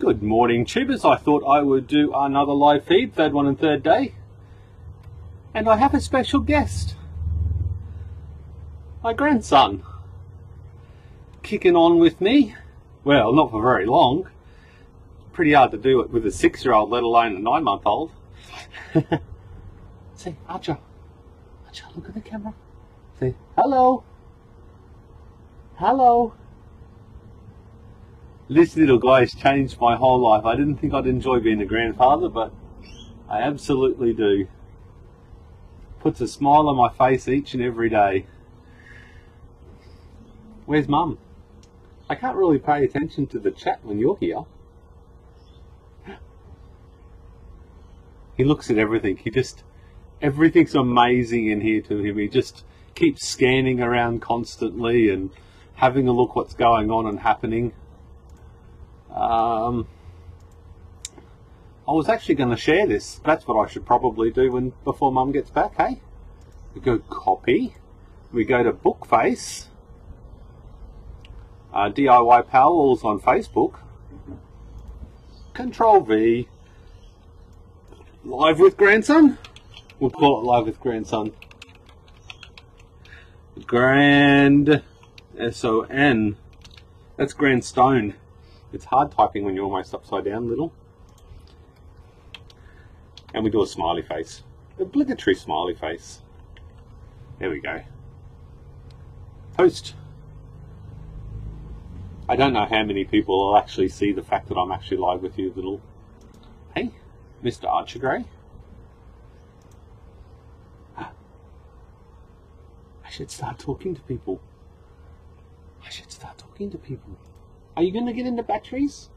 Good morning, tubers. I thought I would do another live feed, third one and third day. And I have a special guest. My grandson. Kicking on with me. Well, not for very long. Pretty hard to do it with a 6-year-old, let alone a 9-month-old. Say, Archer. Archer, look at the camera. Say, hello. Hello. This little guy has changed my whole life. I didn't think I'd enjoy being a grandfather, but I absolutely do. Puts a smile on my face each and every day. Where's Mum? I can't really pay attention to the chat when you're here. He looks at everything. Everything's amazing in here to him. He just keeps scanning around constantly and having a look what's going on and happening. I was actually going to share this. That's what I should probably do before Mum gets back, hey? We go copy. We go to Bookface. DIY Powerwalls on Facebook. Control V. Live with grandson? We'll call it live with grandson. Grand S-O-N. That's grandstone. It's hard typing when you're almost upside down, little. And we do a smiley face. Obligatory smiley face. There we go. Post. I don't know how many people will actually see the fact that I'm actually live with you, little. Hey, Mr. Archer Grey. I should start talking to people. I should start talking to people. Are you going to get into batteries?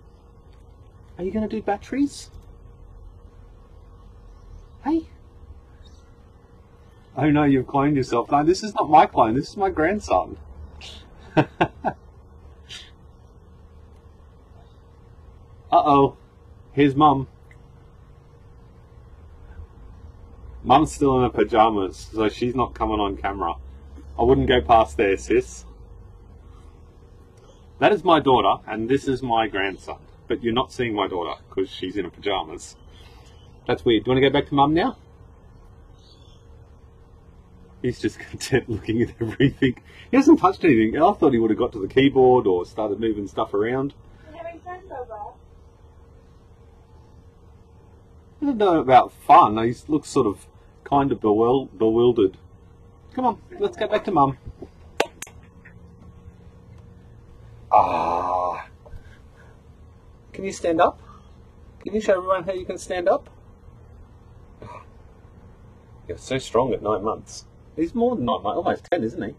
Are you going to do batteries? Hey? Oh no, you've cloned yourself. No, this is not my clone. This is my grandson. Uh-oh. Here's Mum. Mum's still in her pajamas, so she's not coming on camera. I wouldn't go past there, sis. That is my daughter, and this is my grandson. But you're not seeing my daughter, because she's in her pajamas. That's weird. Do you want to go back to Mum now? He's just content looking at everything. He hasn't touched anything. I thought he would have got to the keyboard or started moving stuff around. You're having fun, Boba? I don't know about fun. He looks sort of kind of bewildered. Come on, let's go back to Mum. Ah. Can you stand up? Can you show everyone how you can stand up? You're so strong at 9 months. He's more than 9 months, almost 10, isn't he?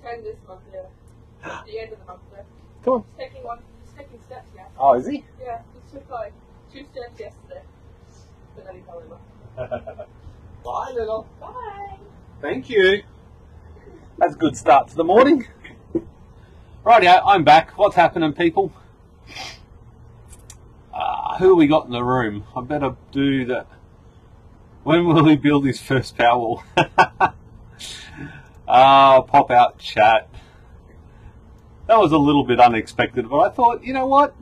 10 this month, yeah. The end of the month, though. Come on. He's taking steps, yeah. Oh, is he? Yeah, he took like 2 steps yesterday. But then he fell over. Bye, little. Bye! Thank you. That's a good start to the morning. Rightio, I'm back. What's happening, people? Who we got in the room? I better do that. When will he build his first Powerwall? Pop out chat. That was a little bit unexpected, but I thought, you know what?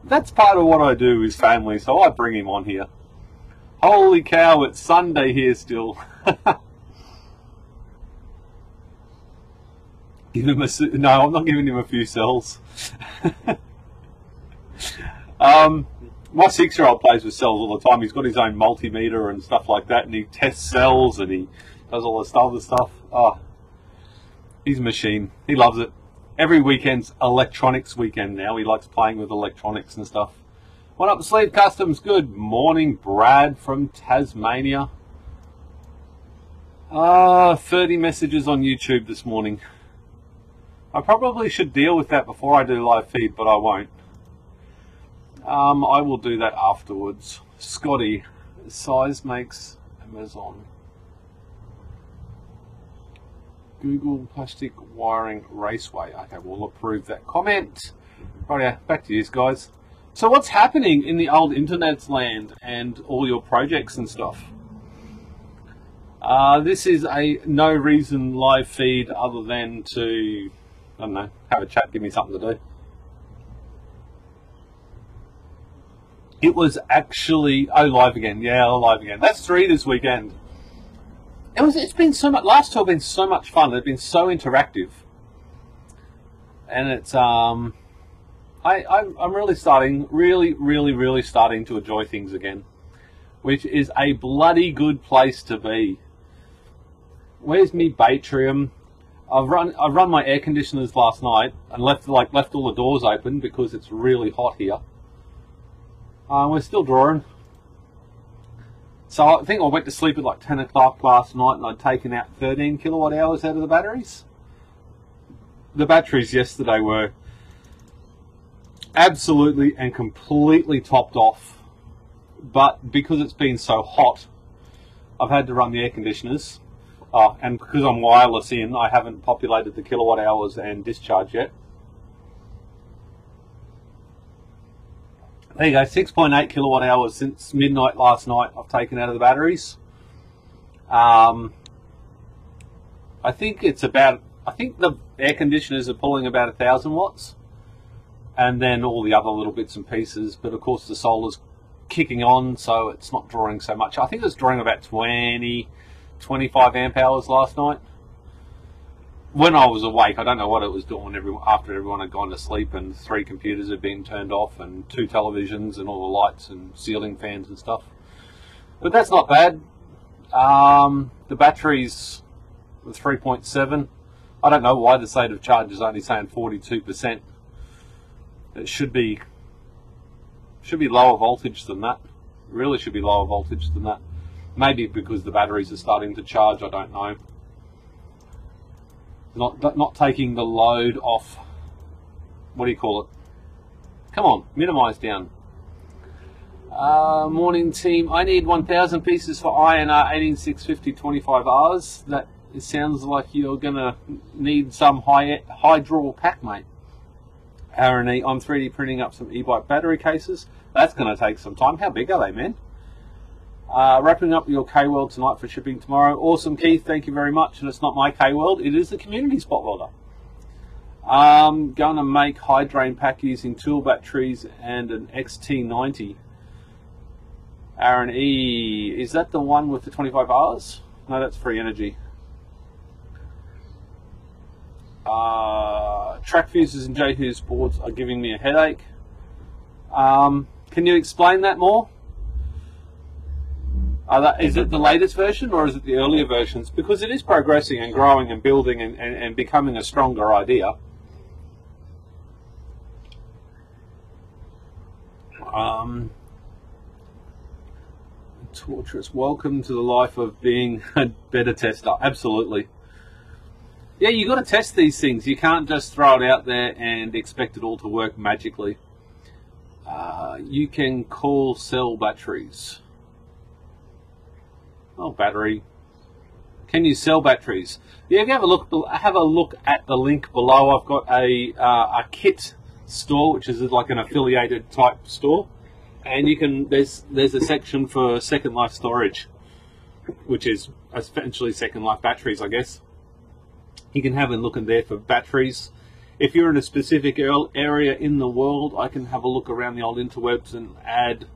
That's part of what I do is family, so I bring him on here. Holy cow, it's Sunday here still. Give him no, I'm not giving him a few cells. My 6-year-old plays with cells all the time. He's got his own multimeter and stuff like that, and he tests cells and he does all this other stuff. Oh, he's a machine. He loves it. Every weekend's electronics weekend now. He likes playing with electronics and stuff. What up, Sleeve Customs? Good morning, Brad from Tasmania. 30 messages on YouTube this morning. I probably should deal with that before I do live feed, but I won't. I will do that afterwards. Scotty, size makes Amazon. Google plastic wiring raceway. Okay, we'll approve that comment. Right, back to you guys. So what's happening in the old internet's land and all your projects and stuff? This is a no reason live feed other than to, I don't know, have a chat, give me something to do. It was actually live again. Yeah, live again. That's 3 this weekend. It's been so much. Last 2 have been so much fun. They've been so interactive, and it's I'm really starting, really starting to enjoy things again, which is a bloody good place to be. Where's me Batrium? I've run my air conditioners last night and left all the doors open because it's really hot here. We're still drawing. So I think I went to sleep at like 10 o'clock last night and I'd taken out 13 kilowatt hours out of the batteries. The batteries yesterday were absolutely and completely topped off. But because it's been so hot, I've had to run the air conditioners. And because I'm wireless in, I haven't populated the kilowatt hours and discharge yet. There you go, 6.8 kilowatt hours since midnight last night I've taken out of the batteries. I think the air conditioners are pulling about 1,000 watts. And then all the other little bits and pieces. But of course the solar's kicking on, so it's not drawing so much. I think it was drawing about 25 amp hours last night. When I was awake, I don't know what it was doing after everyone had gone to sleep and 3 computers had been turned off and 2 televisions and all the lights and ceiling fans and stuff. But that's not bad. The batteries were 3.7. I don't know why the state of charge is only saying 42%. It should be lower voltage than that. It really should be lower voltage than that. Maybe because the batteries are starting to charge, I don't know. Not taking the load off, what do you call it? Come on, minimize down. Morning team, I need 1,000 pieces for INR 18650 25Rs. That it sounds like you're gonna need some high draw pack, mate. R&E, I'm 3D printing up some e-bike battery cases. That's gonna take some time. How big are they, man? Wrapping up your K-Weld tonight for shipping tomorrow. Awesome, Keith. Thank you very much. And it's not my K-Weld. It is the community spot welder. Going to make high drain pack using tool batteries and an XT90. R&E. Is that the one with the 25 hours? No, that's free energy. Track fuses and J-Hughes boards are giving me a headache. Can you explain that more? Is it the latest version or is it the earlier versions? Because it is progressing and growing and building and becoming a stronger idea. Torturous. Welcome to the life of being a beta tester. Absolutely. Yeah, you got to test these things. You can't just throw it out there and expect it all to work magically. You can call cell batteries. Oh, battery. Can you sell batteries? Yeah, if you have a look at the link below. I've got a kit store, which is like an affiliated type store, and you can there's a section for Second Life storage, which is essentially Second Life batteries, I guess. You can have a look in there for batteries. If you're in a specific area in the world, I can have a look around the old interwebs and add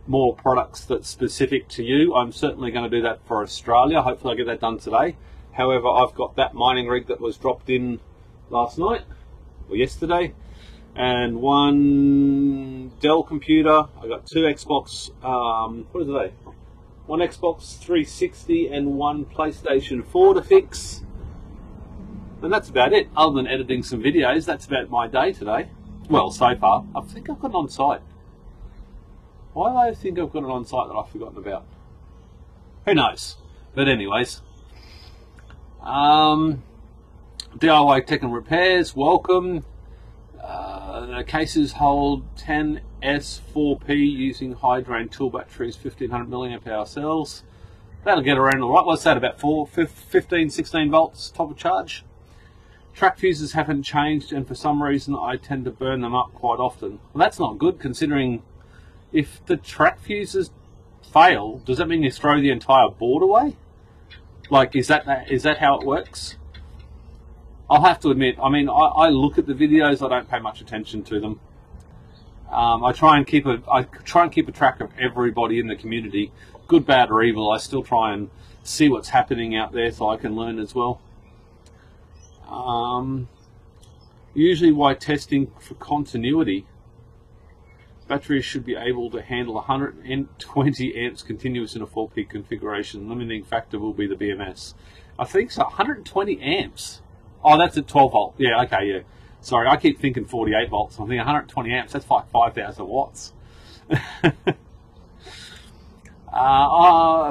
more products that's specific to you. I'm certainly going to do that for Australia. Hopefully I'll get that done today. However, I've got that mining rig that was dropped in last night or yesterday, and one Dell computer. I got 2 Xbox, what are they? One Xbox 360 and one PlayStation 4 to fix. And that's about it. Other than editing some videos, that's about my day today. Well, so far. I think I've got it on site. Why do I think I've got it on site that I've forgotten about? Who knows? But anyways. DIY Tech and Repairs, welcome. The cases hold 10S4P using high drain tool batteries, 1500 milliamp hour cells. That'll get around all right. What's that, about 15, 16 volts top of charge? Track fuses haven't changed, and for some reason I tend to burn them up quite often. Well, that's not good, considering if the track fuses fail, does that mean you throw the entire board away? Like, is that how it works? I'll have to admit, I mean, I look at the videos, I don't pay much attention to them. I try and keep a track of everybody in the community, good, bad, or evil. I still try and see what's happening out there so I can learn as well. Usually, while testing for continuity, batteries should be able to handle 120 amps continuous in a 4-peak configuration. Limiting factor will be the BMS. I think so. 120 amps. Oh, that's at 12 volt. Yeah, okay, yeah. Sorry, I keep thinking 48 volts. I'm thinking 120 amps. That's like 5,000 watts.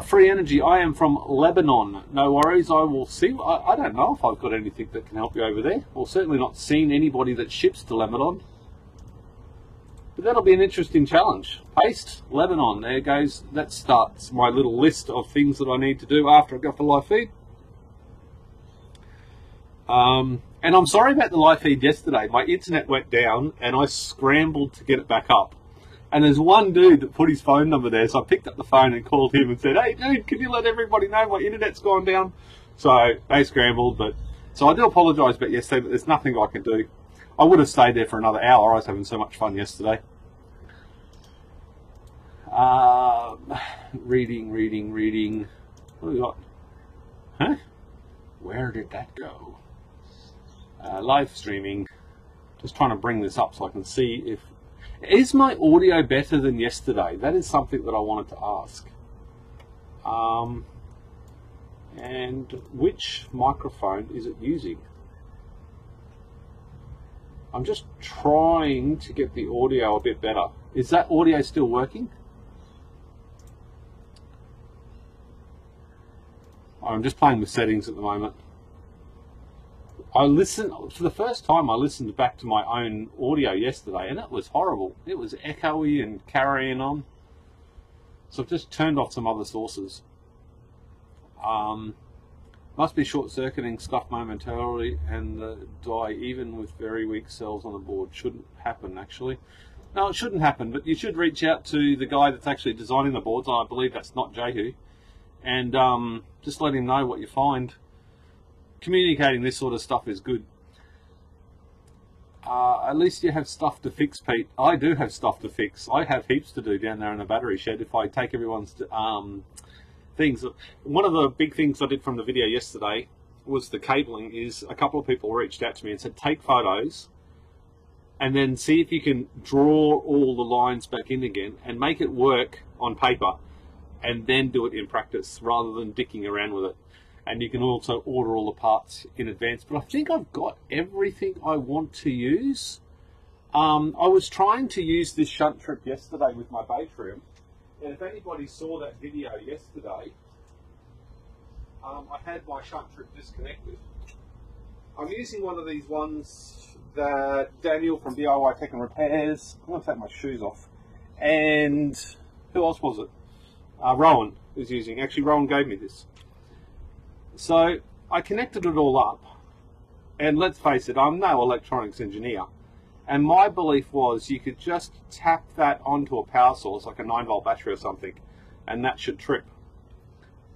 Free energy. I am from Lebanon. No worries. I will see. I don't know if I've got anything that can help you over there. Well, certainly not seen anybody that ships to Lebanon. But that'll be an interesting challenge. Paste, Lebanon. There goes. That starts my little list of things that I need to do after I go for live feed. And I'm sorry about the live feed yesterday. My internet went down and I scrambled to get it back up. And there's one dude that put his phone number there, so I picked up the phone and called him and said, "Hey dude, can you let everybody know my internet's gone down?" So they scrambled, so I do apologise about yesterday, but there's nothing I can do. I would have stayed there for another hour. I was having so much fun yesterday. Reading. What have we got? Huh? Where did that go? Live streaming. Just trying to bring this up so I can see if... Is my audio better than yesterday? That is something that I wanted to ask. And which microphone is it using? I'm just trying to get the audio a bit better. Is that audio still working? I'm just playing with settings at the moment. For the first time, I listened back to my own audio yesterday, and it was horrible. It was echoey and carrying on. So I've just turned off some other sources. Must be short-circuiting stuff momentarily, and the die, even with very weak cells on the board, shouldn't happen, actually. No, it shouldn't happen, but you should reach out to the guy that's actually designing the boards. I believe that's not Jehu. And just let him know what you find. Communicating this sort of stuff is good. At least you have stuff to fix, Pete. I do have stuff to fix. I have heaps to do down there in the battery shed if I take everyone's things. One of the big things I did from the video yesterday was the cabling. Is a couple of people reached out to me and said, take photos and then see if you can draw all the lines back in again and make it work on paper and then do it in practice rather than dicking around with it. And you can also order all the parts in advance. But I think I've got everything I want to use. I was trying to use this shunt trip yesterday with my Batrium. And if anybody saw that video yesterday, I had my shunt trip disconnected. I'm using one of these ones that Daniel from DIY Tech and Repairs. I'm going to take my shoes off. And who else was it? Rowan is using. Actually, Rowan gave me this. So I connected it all up, and let's face it, I'm no electronics engineer, and my belief was you could just tap that onto a power source like a 9-volt battery or something, and that should trip.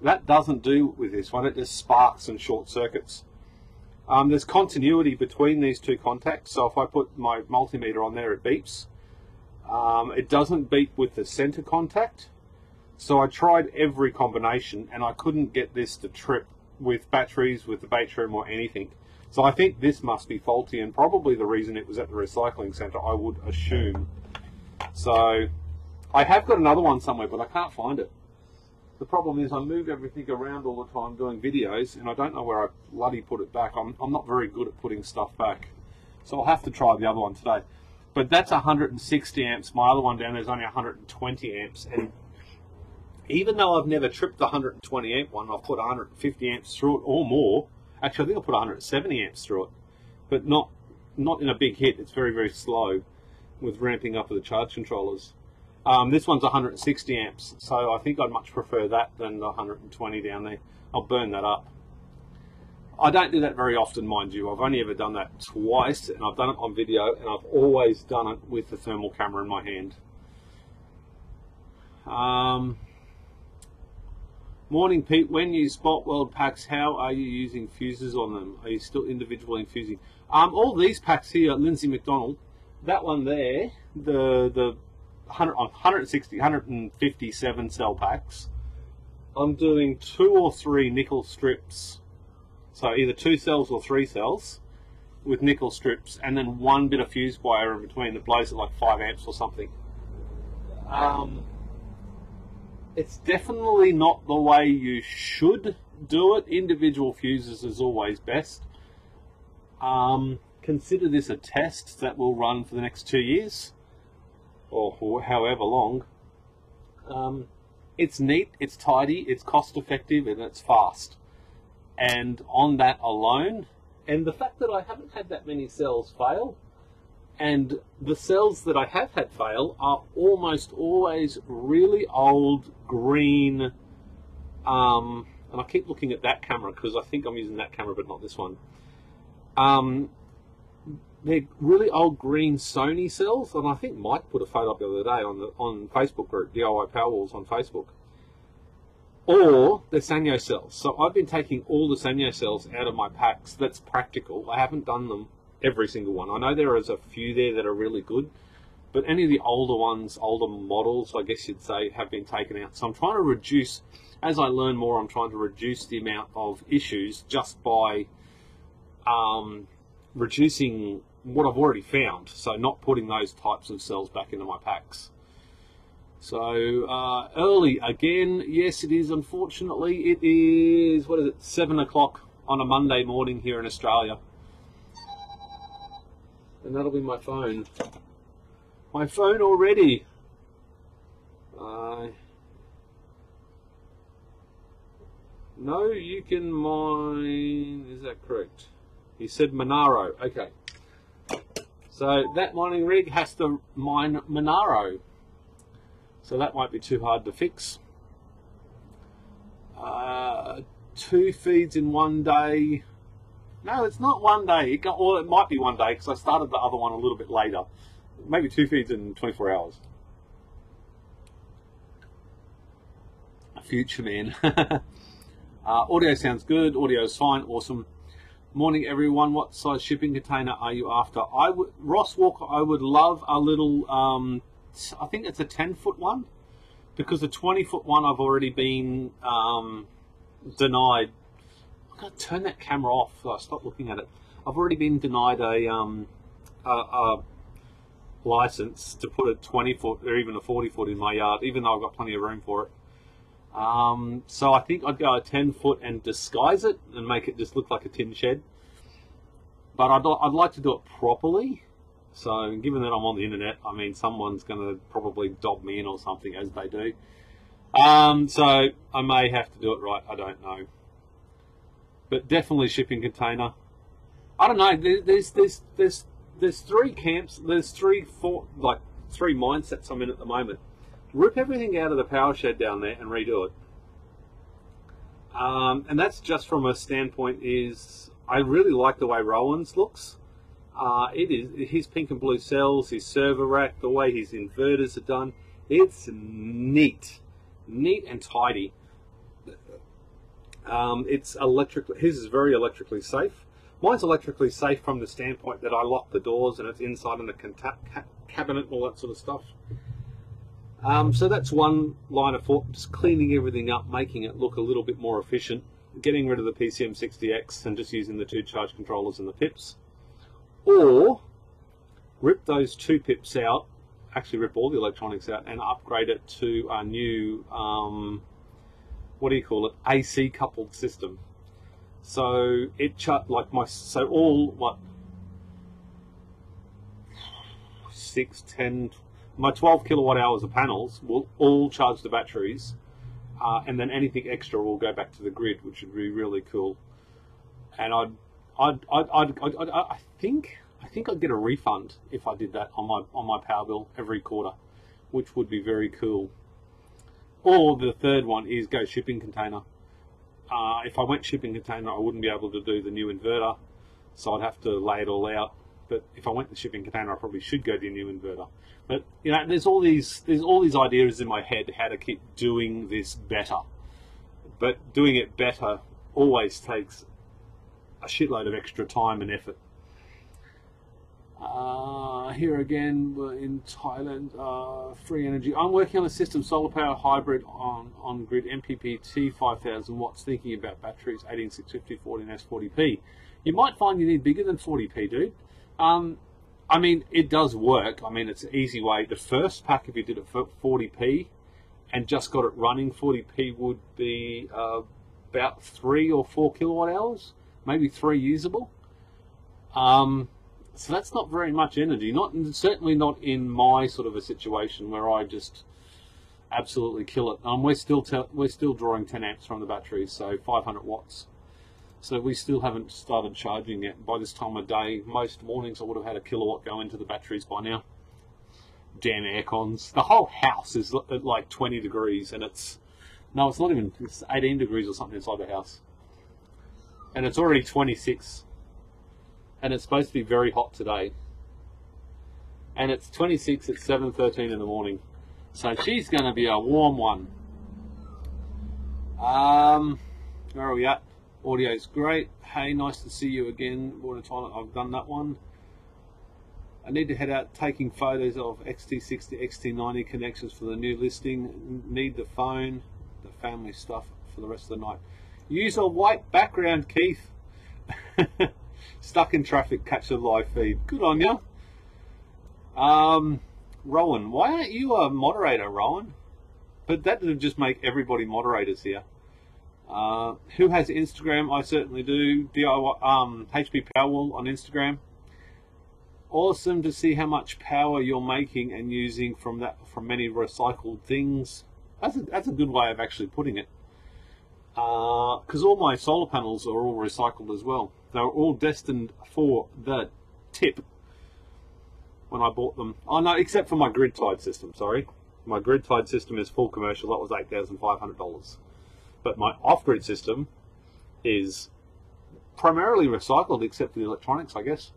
That doesn't do with this one. It just sparks and short circuits. There's continuity between these two contacts, so if I put my multimeter on there, it beeps. It doesn't beep with the center contact. So I tried every combination and I couldn't get this to trip with batteries, with the Batrium or anything. So I think this must be faulty, and probably the reason it was at the recycling centre, I would assume. So I have got another one somewhere, but I can't find it. The problem is I move everything around all the time doing videos, and I don't know where I bloody put it back. I'm not very good at putting stuff back. So I'll have to try the other one today. But that's 160 amps. My other one down there is only 120 amps. And even though I've never tripped the 120 amp one, I've put 150 amps through it or more. Actually, I think I put 170 amps through it, but not in a big hit. It's very, very slow with ramping up of the charge controllers. This one's 160 amps, so I think I'd much prefer that than the 120 down there. I'll burn that up. I don't do that very often, mind you. I've only ever done that twice, and I've done it on video, and I've always done it with the thermal camera in my hand. Morning, Pete. When you spot weld packs, how are you using fuses on them? Are you still individually infusing? All these packs here, Lindsay McDonald, that one there, the 157 cell packs, I'm doing 2 or 3 nickel strips, so either 2 cells or 3 cells with nickel strips, and then 1 bit of fuse wire in between that blows at like 5 amps or something. It's definitely not the way you should do it. Individual fuses is always best. Consider this a test that will run for the next 2 years, or however long. It's neat, it's tidy, it's cost effective, and it's fast. And on that alone, and the fact that I haven't had that many cells fail, and the cells that I have had fail are almost always really old green, and I keep looking at that camera because I think I'm using that camera but not this one. They're really old green Sony cells, and I think Mike put a photo up the other day on Facebook group, the HBPowerwalls on Facebook. Or they're Sanyo cells. So I've been taking all the Sanyo cells out of my packs. That's practical. I haven't done them every single one. I know there is a few there that are really good, but any of the older ones, older models, I guess you'd say, have been taken out. So I'm trying to reduce, as I learn more, I'm trying to reduce the amount of issues just by reducing what I've already found, so not putting those types of cells back into my packs. So early again, yes it is, unfortunately. It is, what is it, 7 o'clock on a Monday morning here in Australia. And that'll be my phone. My phone already. No, you can mine, is that correct? He said Monaro, okay. So that mining rig has to mine Monaro. So that might be too hard to fix. 2 feeds in 1 day. No, it's not 1 day. Well, it might be 1 day because I started the other one a little bit later. Maybe 2 feeds in 24 hours. A future man. Audio sounds good. Audio is fine. Awesome. Morning, everyone. What size shipping container are you after? Ross Walker, I would love a little, I think it's a 10-foot one, because the 20-foot one I've already been denied. I'm going to turn that camera off so I stop looking at it. I've already been denied a license to put a 20-foot or even a 40-foot in my yard, even though I've got plenty of room for it. So I think I'd go a 10-foot and disguise it and make it just look like a tin shed. But I'd like to do it properly. So given that I'm on the internet, I mean, someone's going to probably dob me in or something, as they do. So I may have to do it right. I don't know. But definitely shipping container. I don't know. There's 3 camps. There's 3 mindsets I'm in at the moment. Rip everything out of the power shed down there and redo it. And that's just from a standpoint is I really like the way Rowan's looks. It is his pink and blue cells, his server rack, the way his inverters are done. It's neat and tidy. It's electrically. His is very electrically safe. Mine's electrically safe from the standpoint that I lock the doors and it's inside in the cabinet and all that sort of stuff. So that's one line of thought, just cleaning everything up, making it look a little bit more efficient, getting rid of the PCM60X and just using the 2 charge controllers and the pips. Or rip those 2 pips out, actually rip all the electronics out and upgrade it to a new, what do you call it, AC coupled system. So it all, what, 6, 10, my 12 kilowatt hours of panels will all charge the batteries, and then anything extra will go back to the grid, which would be really cool. And I think I'd get a refund if I did that on my power bill every quarter, which would be very cool. Or the third one is go shipping container. If I went shipping container, I wouldn't be able to do the new inverter, so I'd have to lay it all out. But if I went the shipping container, I probably should go to the new inverter. But you know, there's all these ideas in my head how to keep doing this better. But doing it better always takes a shitload of extra time and effort. Here again, we're in Thailand. Free energy. I'm working on a system solar power hybrid on grid MPPT 5000 watts. Thinking about batteries 18650 14S40p. You might find you need bigger than 40p, dude. I mean, it does work. I mean, it's an easy way. The first pack, if you did it for 40p and just got it running, 40p would be about 3 or 4 kilowatt hours, maybe 3 usable. So that's not very much energy. Certainly not in my sort of a situation where I just absolutely kill it. We're still drawing 10 amps from the battery, so 500 watts. So we still haven't started charging yet. By this time of day, most mornings I would have had a kilowatt go into the batteries by now. Damn air cons. The whole house is at like 20 degrees, and it's not even. It's 18 degrees or something inside the house, and it's already 26. And it's supposed to be very hot today. And it's 26 at 7:13 in the morning. So she's going to be a warm one. Where are we at? Audio's great. Hey, nice to see you again. Water toilet, I've done that one. I need to head out taking photos of XT60, XT90 connections for the new listing. Need the phone, the family stuff for the rest of the night. Use a white background, Keith. Stuck in traffic, catch a live feed. Good on you. Rowan, why aren't you a moderator, Rowan? But that would just make everybody moderators here. Who has Instagram? I certainly do. DIY, HBPowerwall on Instagram. Awesome to see how much power you're making and using from many recycled things. That's a good way of actually putting it. Because all my solar panels are all recycled as well. They were all destined for the tip when I bought them. Oh no, except for my grid-tied system, sorry. My grid-tied system is full commercial. That was $8,500. But my off-grid system is primarily recycled, except for the electronics, I guess.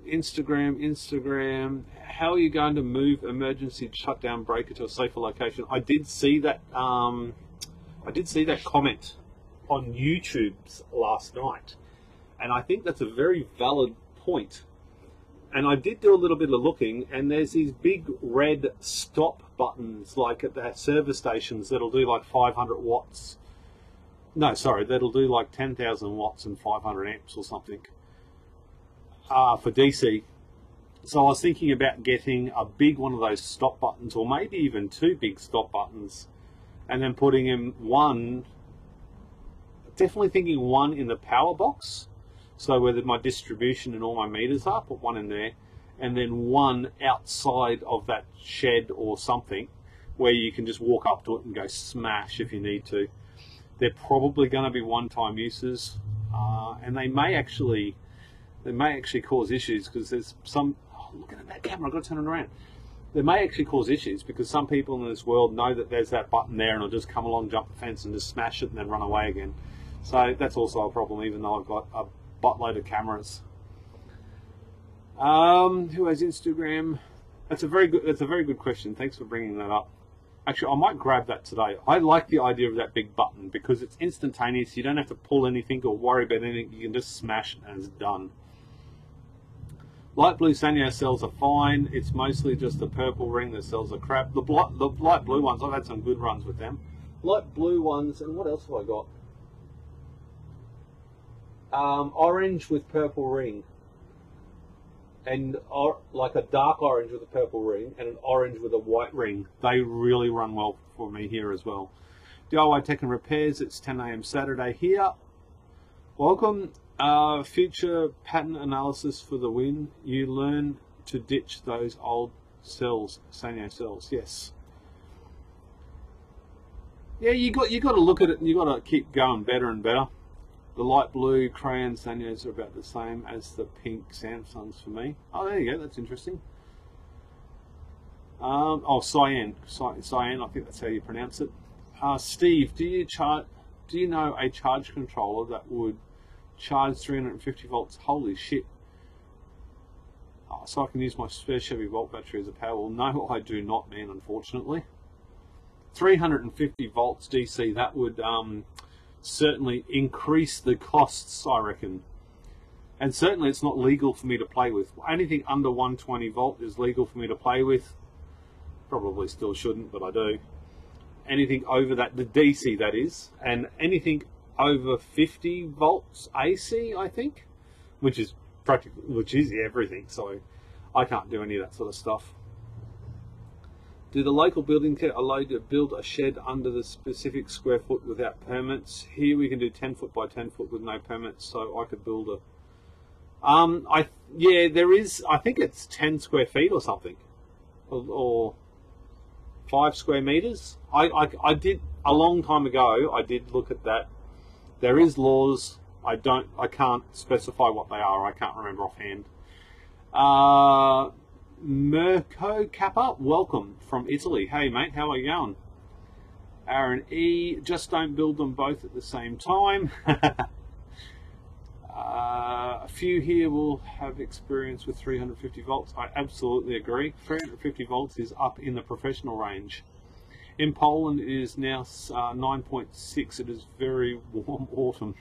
Instagram. How are you going to move emergency shutdown breaker to a safer location? I did see that. I did see that comment on YouTube's last night, and I think that's a very valid point. And I did do a little bit of looking, and there's these big red stop buttons, like at the service stations, that'll do like 500 watts. No, sorry, that'll do like 10,000 watts and 500 amps or something. For DC. So I was thinking about getting a big one of those stop buttons, or maybe even 2 big stop buttons, and then putting in one, definitely thinking one in the power box, so where my distribution and all my meters are, put one in there, and then one outside of that shed or something, where you can just walk up to it and go smash if you need to. They're probably going to be one-time uses, and they may actually cause issues, because there's some, oh, look at that camera, I've got to turn it around. They may actually cause issues because some people in this world know that there's that button there and it'll just come along, jump the fence and just smash it and then run away again. So that's also a problem, even though I've got a buttload of cameras. Who has Instagram? That's a very good question. Thanks for bringing that up. Actually, I might grab that today. I like the idea of that big button because it's instantaneous. You don't have to pull anything or worry about anything. You can just smash it and it's done. Light blue Sanyo cells are fine. It's mostly just the purple ring. The cells are crap. The light blue ones, I've had some good runs with them. Light blue ones, and what else have I got? Orange with purple ring. And like a dark orange with a purple ring and an orange with a white ring. They really run well for me here as well. DIY Tech and Repairs, it's 10 AM Saturday here. Welcome. Future pattern analysis for the win. You learn to ditch those old cells, Sanyo cells. Yes. Yeah, you got to look at it, and you got to keep going better and better. The light blue crayon Sanyos are about the same as the pink Samsungs for me. Oh, there you go. That's interesting. Oh, cyan. Cyan. I think that's how you pronounce it. Steve, do you know a charge controller that would charge 350 volts? Holy shit. So I can use my spare Chevy Volt battery as a Powerwall. No, I do not, man, unfortunately. 350 volts DC, that would certainly increase the costs, I reckon. And certainly it's not legal for me to play with. Anything under 120 volt is legal for me to play with. Probably still shouldn't, but I do. Anything over that, the DC that is, and anything over 50 volts AC, I think, which is everything. So I can't do any of that sort of stuff. Do the local building allow you to build a shed under the specific square foot without permits? Here we can do 10 foot by 10 foot with no permits, so I could build a. Yeah, there is. I think it's 10 square feet or something, or 5 square meters. I did a long time ago. I did look at that. There is laws. I can't specify what they are. I can't remember offhand. Mirko Kappa, welcome from Italy. Hey mate, how are you going? Aaron E, just don't build them both at the same time. A few here will have experience with 350 volts. I absolutely agree. 350 volts is up in the professional range. In Poland it is now 9.6. It is very warm autumn.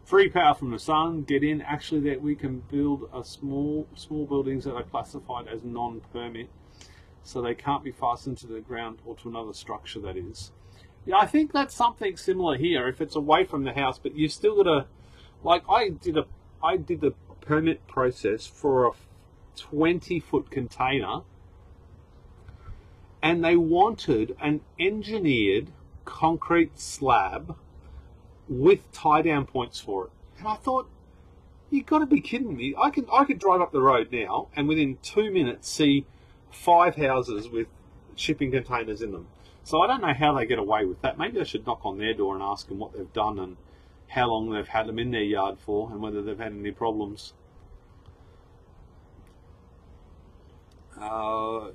Free power from the sun. Get in. Actually, that we can build a small buildings that are classified as non-permit, so they can't be fastened to the ground or to another structure. That is. Yeah, I think that's something similar here. If it's away from the house, but you've still got to, like I did the permit process for a 20-foot container, and they wanted an engineered concrete slab with tie-down points for it. And I thought, you've got to be kidding me. I could drive up the road now and within 2 minutes see 5 houses with shipping containers in them. So I don't know how they get away with that. Maybe I should knock on their door and ask them what they've done and how long they've had them in their yard for and whether they've had any problems.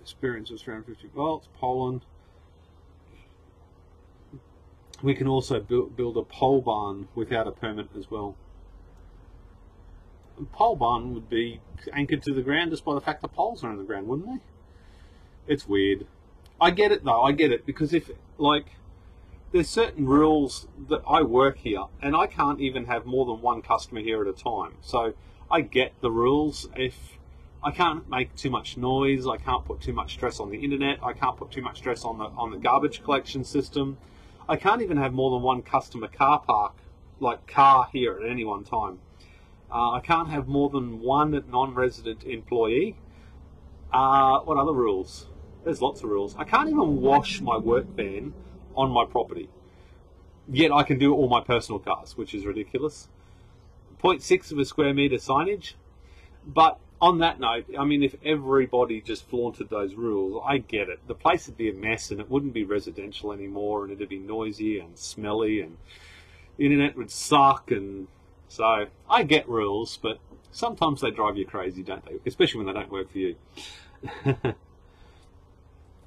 Experience with 350 volts, Poland. We can also build a pole barn without a permit as well. A pole barn would be anchored to the ground just by the fact the poles are in the ground, wouldn't they? It's weird. I get it though, I get it, because if, like, there's certain rules that I work here and I can't even have more than one customer here at a time. So I get the rules. If I can't make too much noise, I can't put too much stress on the internet, I can't put too much stress on the garbage collection system. I can't even have more than one customer car park, like car here at any one time. I can't have more than one non-resident employee. What other rules? There's lots of rules. I can't even wash my work van on my property. Yet I can do all my personal cars, which is ridiculous. 0.6 of a square meter signage. But on that note, I mean, if everybody just flaunted those rules, I get it. The place would be a mess and it wouldn't be residential anymore, and it'd be noisy and smelly and the internet would suck. And so I get rules, but sometimes they drive you crazy, don't they? Especially when they don't work for you.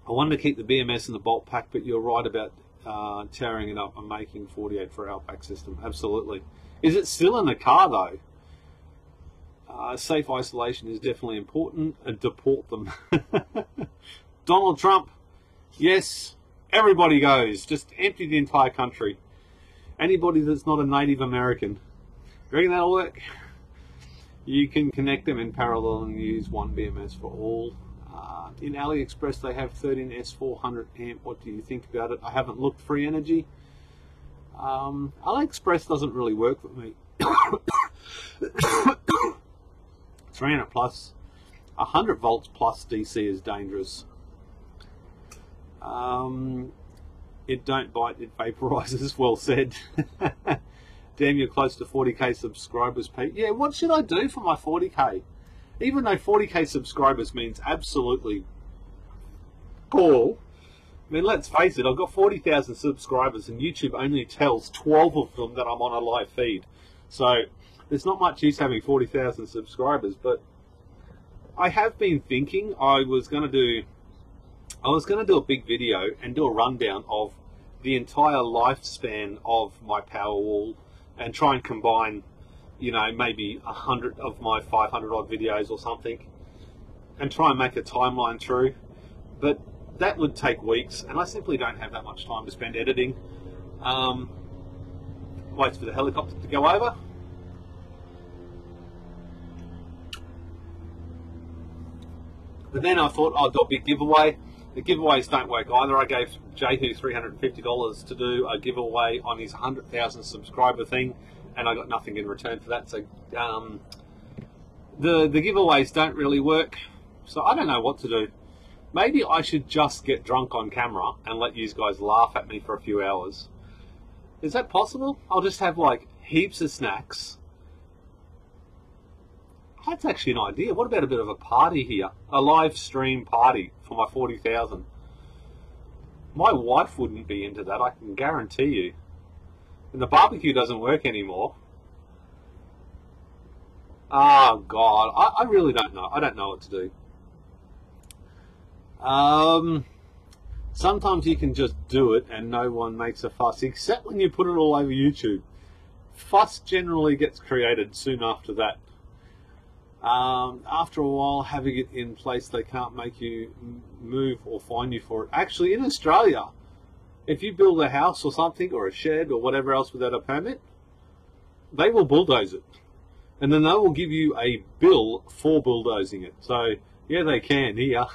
I wanted to keep the BMS in the bolt pack, but you're right about tearing it up and making 48 for our pack system. Absolutely. Is it still in the car though? Safe isolation is definitely important, and deport them. Donald Trump, yes, everybody goes. Just empty the entire country. Anybody that's not a Native American. You reckon that'll work? You can connect them in parallel and use one BMS for all. In AliExpress they have 13S 400 amp. What do you think about it? I haven't looked. Free energy. AliExpress doesn't really work with me. 300 plus, 100 volts plus DC is dangerous. It don't bite, it vaporizes. Well said. Damn, you're close to 40k subscribers, Pete. Yeah, what should I do for my 40k? Even though 40k subscribers means absolutely cool. I mean, let's face it, I've got 40,000 subscribers and YouTube only tells 12 of them that I'm on a live feed. So there's not much use having 40,000 subscribers, but I have been thinking I was going to do a big video and do a rundown of the entire lifespan of my Powerwall and try and combine, you know, maybe 100 of my 500 odd videos or something and try and make a timeline through. But that would take weeks and I simply don't have that much time to spend editing. Waits for the helicopter to go over. But then I thought, oh, there'll be a giveaway. The giveaways don't work either. I gave Jehu $350 to do a giveaway on his 100,000 subscriber thing, and I got nothing in return for that. So the giveaways don't really work. So I don't know what to do. Maybe I should just get drunk on camera and let you guys laugh at me for a few hours. Is that possible? I'll just have like heaps of snacks. That's actually an idea. What about a bit of a party here? A live stream party for my 40,000. My wife wouldn't be into that, I can guarantee you. And the barbecue doesn't work anymore. Oh God, I really don't know. I don't know what to do. Sometimes you can just do it and no one makes a fuss, except when you put it all over YouTube. Fuss generally gets created soon after that. After a while, having it in place, they can't make you move or fine you for it. Actually, in Australia, if you build a house or something, or a shed or whatever else without a permit, they will bulldoze it. And then they will give you a bill for bulldozing it. So, yeah, they can here.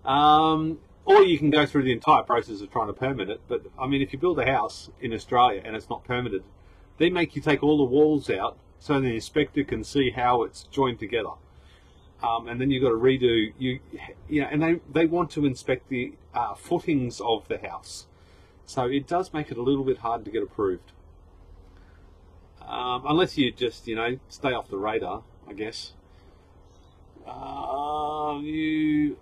Or you can go through the entire process of trying to permit it. But, I mean, if you build a house in Australia and it's not permitted, they make you take all the walls out so the inspector can see how it's joined together. And then you've got to redo, and they want to inspect the footings of the house. So it does make it a little bit hard to get approved. Unless you just, stay off the radar, I guess. Are you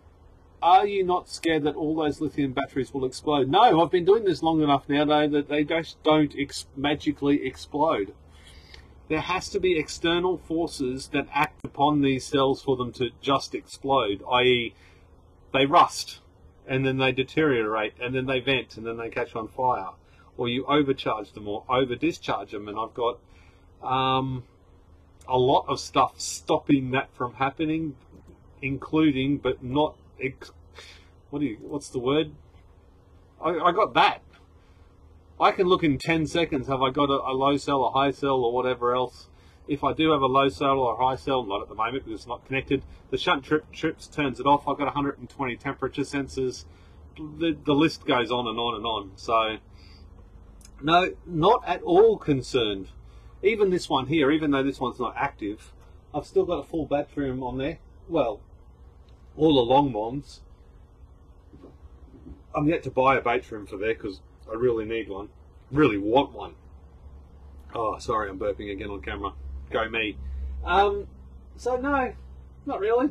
not scared that all those lithium batteries will explode? No, I've been doing this long enough now that they just don't magically explode. There has to be external forces that act upon these cells for them to just explode, i.e. they rust, and then they deteriorate, and then they vent, and then they catch on fire. Or you overcharge them or over-discharge them, and I've got a lot of stuff stopping that from happening, including, but not... what's the word? I got that. I can look in 10 seconds, have I got a low cell, a high cell, or whatever else. If I do have a low cell or a high cell, not at the moment because it's not connected, the shunt trips, turns it off. I've got 120 temperature sensors. The list goes on and on and on. So, no, not at all concerned. Even this one here, even though this one's not active, I've still got a full battery on there. Well, all the long ones. I'm yet to buy a battery for there because I really need one. Really want one. Oh, sorry, I'm burping again on camera. Go me. So no, not really.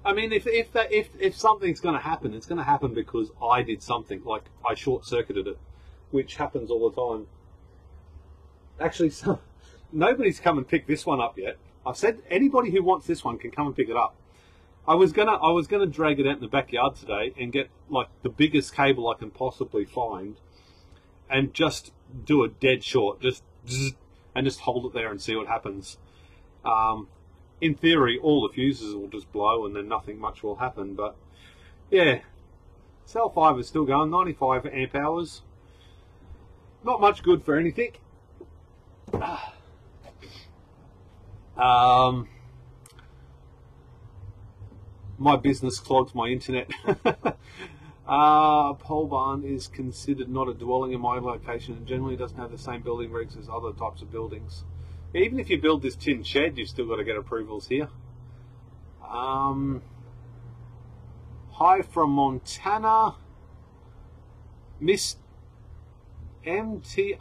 I mean, if something's going to happen, it's going to happen because I did something, like I short-circuited it, which happens all the time. Actually, nobody's come and picked this one up yet. I've said anybody who wants this one can come and pick it up. I was gonna drag it out in the backyard today and get like the biggest cable I can possibly find, and just do a dead short, just hold it there and see what happens. In theory, all the fuses will just blow and then nothing much will happen. But yeah, cell 5 is still going, 95 amp hours. Not much good for anything. My business clogs my internet. Pole barn is considered not a dwelling in my location and generally doesn't have the same building regs as other types of buildings. Even if you build this tin shed, you've still got to get approvals here. Hi from Montana. Miss MTRA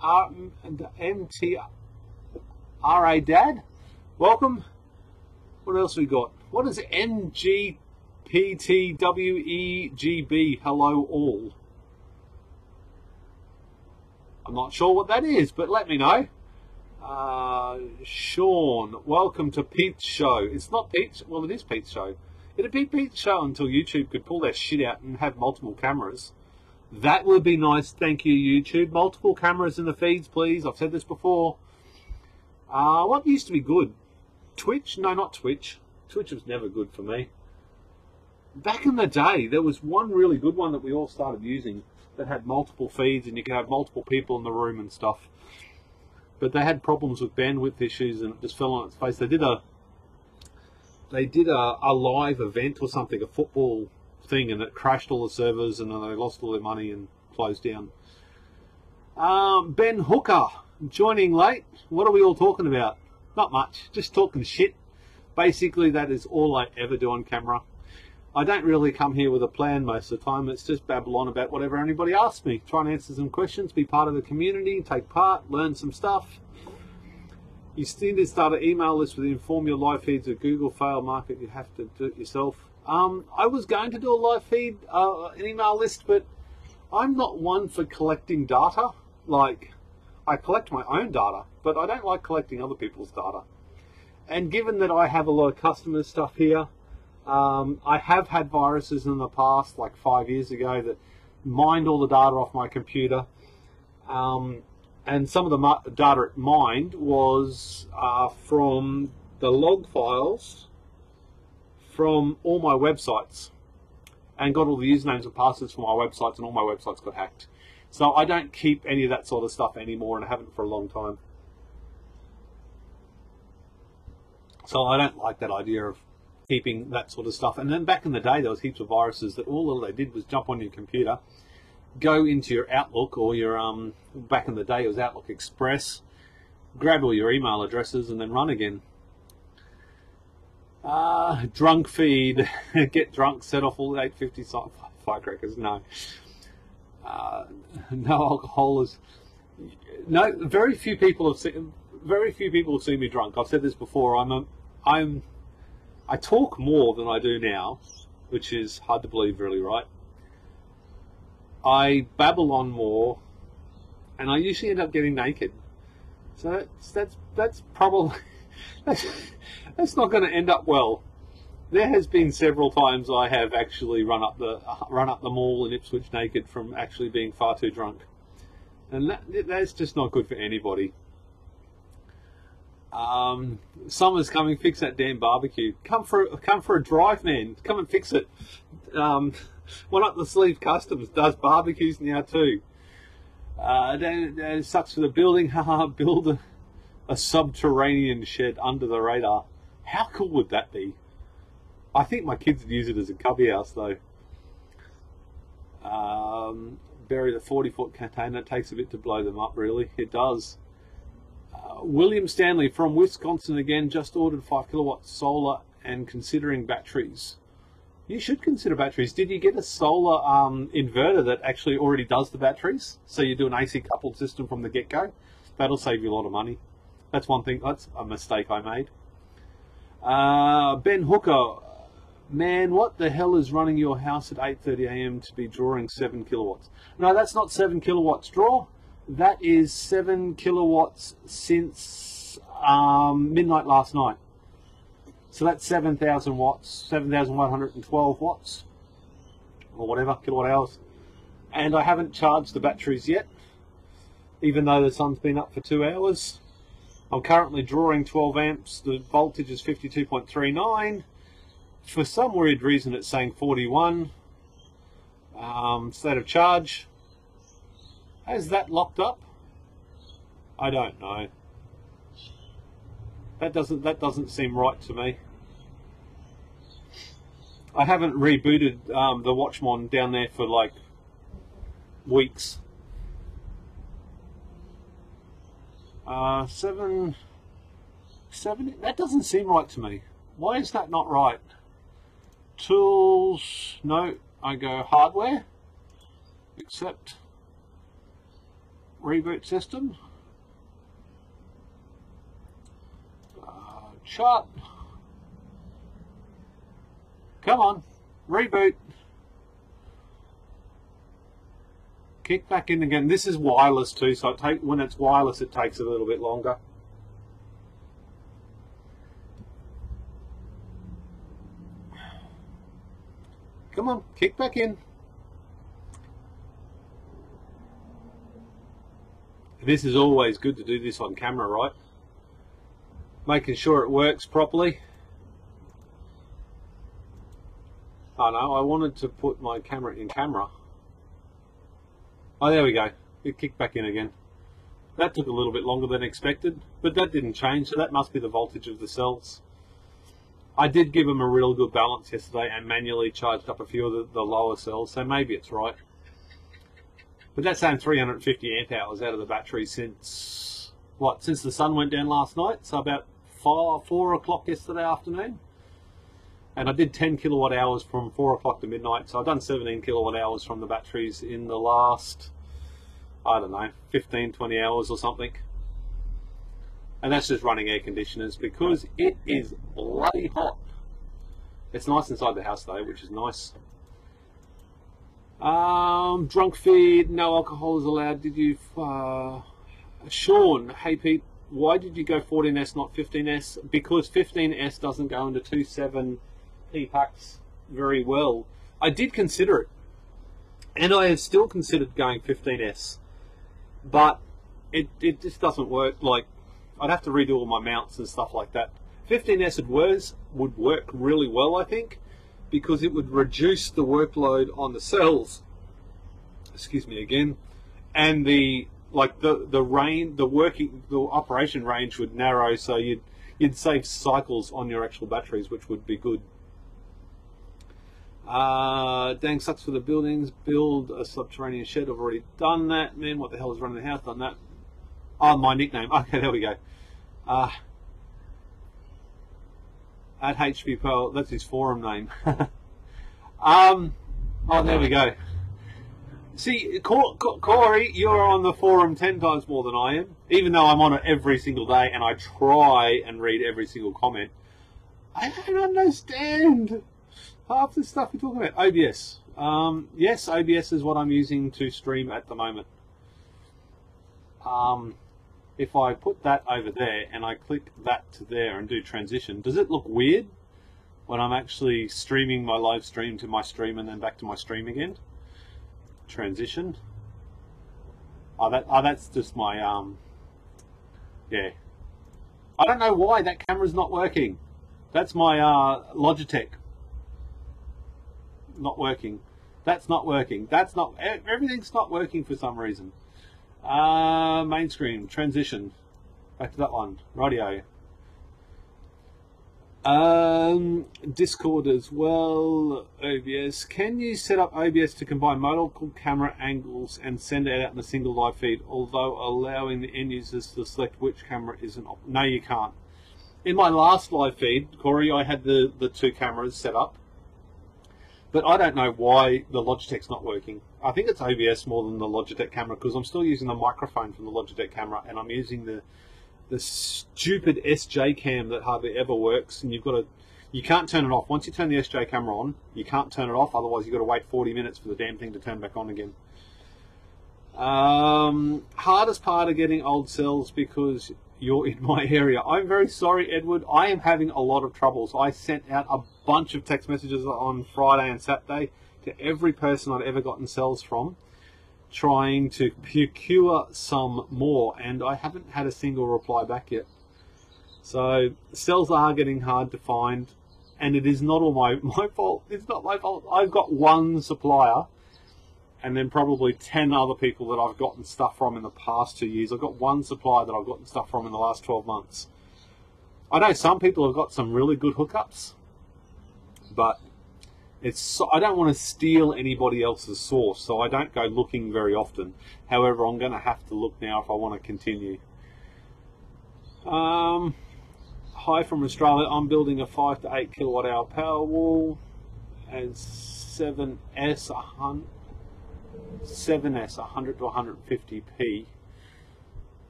Dad. Welcome. What else we got? What is NGPTWEGB? Hello all. I'm not sure what that is, but let me know. Sean, welcome to Pete's show. It's not Pete's, well, it is Pete's show. It'd be Pete's show until YouTube could pull their shit out and have multiple cameras. That would be nice. Thank you, YouTube. Multiple cameras in the feeds, please. I've said this before. What used to be good? Twitch? No, not Twitch. Twitch was never good for me. Back in the day, there was one really good one that we all started using that had multiple feeds and you could have multiple people in the room and stuff. But they had problems with bandwidth issues and it just fell on its face. They did they did a live event or something, a football thing, and it crashed all the servers, and then they lost all their money and closed down. Ben Hooker joining late. What are we all talking about? Not much, just talking shit. Basically, that is all I ever do on camera. I don't really come here with a plan most of the time. It's just babble on about whatever anybody asks me. Try and answer some questions, be part of the community, take part, learn some stuff. You still need to start an email list with inform your live feeds of Google fail market. You have to do it yourself. I was going to do a live feed, an email list, but I'm not one for collecting data. Like, I collect my own data, but I don't like collecting other people's data. And given that I have a lot of customer stuff here, I have had viruses in the past, like 5 years ago, that mined all the data off my computer. And some of the data it mined was from the log files from all my websites, and got all the usernames and passwords from my websites, and all my websites got hacked. So I don't keep any of that sort of stuff anymore, and I haven't for a long time. So I don't like that idea of keeping that sort of stuff. And then back in the day, there was heaps of viruses that all they did was jump on your computer, go into your Outlook, or your back in the day it was Outlook Express, grab all your email addresses and then run again. Drunk feed, get drunk, set off all the 850 firecrackers. No, no alcohol is no. Very few people have seen me drunk. I've said this before. I talk more than I do now, which is hard to believe, really, right? I babble on more, and I usually end up getting naked. So that's probably that's not going to end up well. There has been several times I have actually run up the mall in Ipswich naked from actually being far too drunk, and that's just not good for anybody. Summer's coming. Fix that damn barbecue. Come for a drive, man. Come and fix it. One up the sleeve Customs does barbecues now too. It sucks for the building. Build a subterranean shed under the radar. How cool would that be? I think my kids would use it as a cubby house though. Bury the 40-foot container. It takes a bit to blow them up, really. It does. William Stanley from Wisconsin again, just ordered 5 kilowatt solar and considering batteries. You should consider batteries. Did you get a solar inverter that actually already does the batteries? So you do an AC coupled system from the get-go? That'll save you a lot of money. That's one thing. That's a mistake I made. Ben Hooker, man, what the hell is running your house at 8:30 a.m. to be drawing 7 kilowatts? No, that's not 7 kilowatts draw. That is 7 kilowatts since midnight last night. So that's 7,000 watts, 7,112 watts, or whatever, kilowatt hours. And I haven't charged the batteries yet, even though the sun's been up for 2 hours. I'm currently drawing 12 amps. The voltage is 52.39. For some weird reason, it's saying 41. State of charge. Has that locked up? I don't know. That doesn't seem right to me. I haven't rebooted the Watchmon down there for like weeks. 770. That doesn't seem right to me. Why is that not right? Tools. No, I go hardware. Accept. Reboot system. Chart. Come on, reboot. Kick back in again. This is wireless too, so when it's wireless, it takes a little bit longer. Come on, kick back in. This is always good to do this on camera, right? Making sure it works properly. Oh no, I wanted to put my camera in camera. Oh, there we go. It kicked back in again. That took a little bit longer than expected, but that didn't change, so that must be the voltage of the cells. I did give them a real good balance yesterday and manually charged up a few of the lower cells, so maybe it's right. But that's saying 350 amp hours out of the battery since, what, since the sun went down last night, so about 4 o'clock yesterday afternoon. And I did 10 kilowatt hours from 4 o'clock to midnight, so I've done 17 kilowatt hours from the batteries in the last, I don't know, 15, 20 hours or something. And that's just running air conditioners because it is bloody hot. It's nice inside the house though, which is nice. Drunk feed, no alcohol is allowed. Did you, Sean, hey Pete, why did you go 14S not 15S? Because 15S doesn't go into 2.7P packs very well. I did consider it, and I have still considered going 15S, but it just doesn't work. Like, I'd have to redo all my mounts and stuff like that. 15S would work really well, I think, because it would reduce the workload on the cells. Excuse me again, and the operation range would narrow, so you'd save cycles on your actual batteries, which would be good. Dang, sucks for the buildings. Build a subterranean shed. I've already done that, man. What the hell is running the house? Done that. Oh, my nickname. Okay, there we go. At HBPowerwall, that's his forum name. Oh, there we go. See, Corey, you're on the forum 10 times more than I am, even though I'm on it every single day and I try and read every single comment. I don't understand half the stuff you're talking about. OBS. Yes, OBS is what I'm using to stream at the moment. If I put that over there and I click that to there and do transition, does it look weird when I'm actually streaming my live stream to my stream and then back to my stream again? Transition. That's just my yeah. I don't know why that camera's not working. That's my Logitech. Not working. That's not working. That's not. Everything's not working for some reason. Main screen, transition, back to that one, radio. Discord as well, OBS. Can you set up OBS to combine multiple camera angles and send it out in a single live feed, although allowing the end users to select which camera isn't? No, you can't. In my last live feed, Corey, I had the 2 cameras set up, but I don't know why the Logitech's not working. I think it's OBS more than the Logitech camera, because I'm still using the microphone from the Logitech camera, and I'm using the stupid SJ cam that hardly ever works, and you can't turn it off. Once you turn the SJ camera on, you can't turn it off, otherwise you've got to wait 40 minutes for the damn thing to turn back on again. Hardest part of getting old cells because you're in my area. I'm very sorry, Edward. I am having a lot of troubles. I sent out a bunch of text messages on Friday and Saturday to every person I've ever gotten cells from, trying to procure some more, and I haven't had a single reply back yet. So cells are getting hard to find, and it is not all my fault. It's not my fault. I've got one supplier and then probably 10 other people that I've gotten stuff from in the past 2 years. I've got one supplier that I've gotten stuff from in the last 12 months. I know some people have got some really good hookups, but I don't want to steal anybody else's source, so I don't go looking very often. However, I'm going to have to look now if I want to continue. Hi from Australia. I'm building a 5 to 8 kilowatt hour Powerwall and 7S 100 to 150p.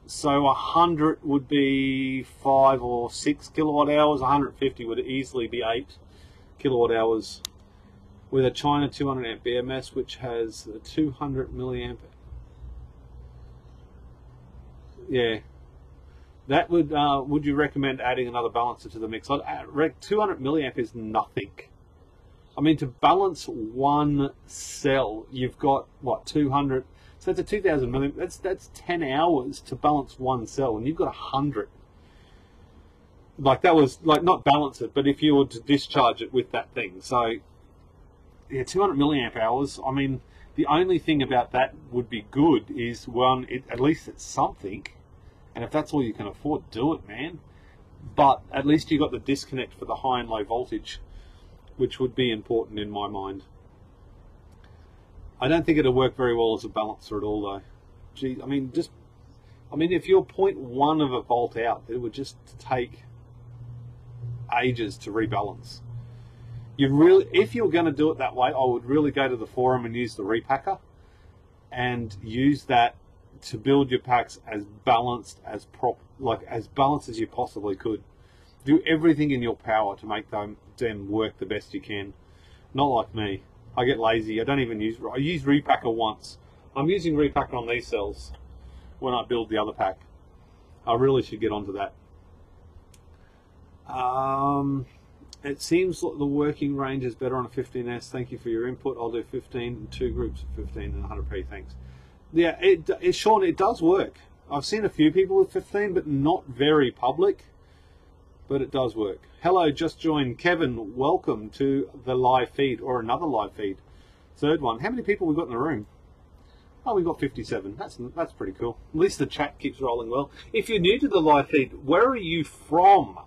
So 100 would be 5 or 6 kilowatt hours. 150 would easily be 8 kilowatt hours. With a China 200 amp BMS, which has a 200 milliamp. Yeah, that would you recommend adding another balancer to the mix? 200 milliamp is nothing. I mean, to balance one cell, you've got what, 200? So that's a 2,000 milliamp. That's 10 hours to balance one cell, and you've got 100. Like, that was like, not balance it, but if you were to discharge it with that thing, so. Yeah, 200 milliamp hours. I mean, the only thing about that would be good is, one, at least it's something, and if that's all you can afford, do it, man. but at least you got the disconnect for the high and low voltage, which would be important in my mind. I don't think it'll work very well as a balancer at all, though. Gee, I mean, if you're 0.1 of a volt out, it would just take ages to rebalance. If you're going to do it that way, I would really go to the forum and use the Repackr, and use that to build your packs as balanced as balanced as you possibly could. Do everything in your power to make them work the best you can. Not like me. I get lazy. I use Repackr once. I'm using Repackr on these cells when I build the other pack. I really should get onto that. It seems like the working range is better on a 15S. Thank you for your input. I'll do 15 and 2 groups of 15 and 100p. Thanks. Yeah, Sean, it does work. I've seen a few people with 15, but not very public. But it does work. Hello, just joined. Kevin, welcome to the live feed, or another live feed. Third one. How many people we got in the room? Oh, we got 57. That's pretty cool. At least the chat keeps rolling well. If you're new to the live feed, where are you from?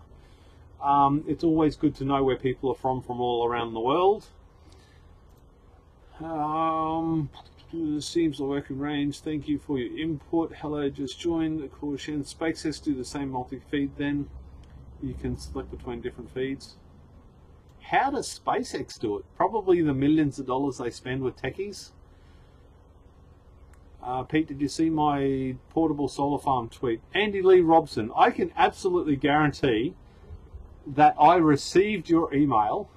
It's always good to know where people are from all around the world. Seems the working range. Thank you for your input. Hello, just joined. Of course, SpaceX do the same multi-feed then. You can select between different feeds. How does SpaceX do it? Probably the millions of dollars they spend with techies. Pete, did you see my portable solar farm tweet? Andy Lee Robson, I can absolutely guarantee that I received your email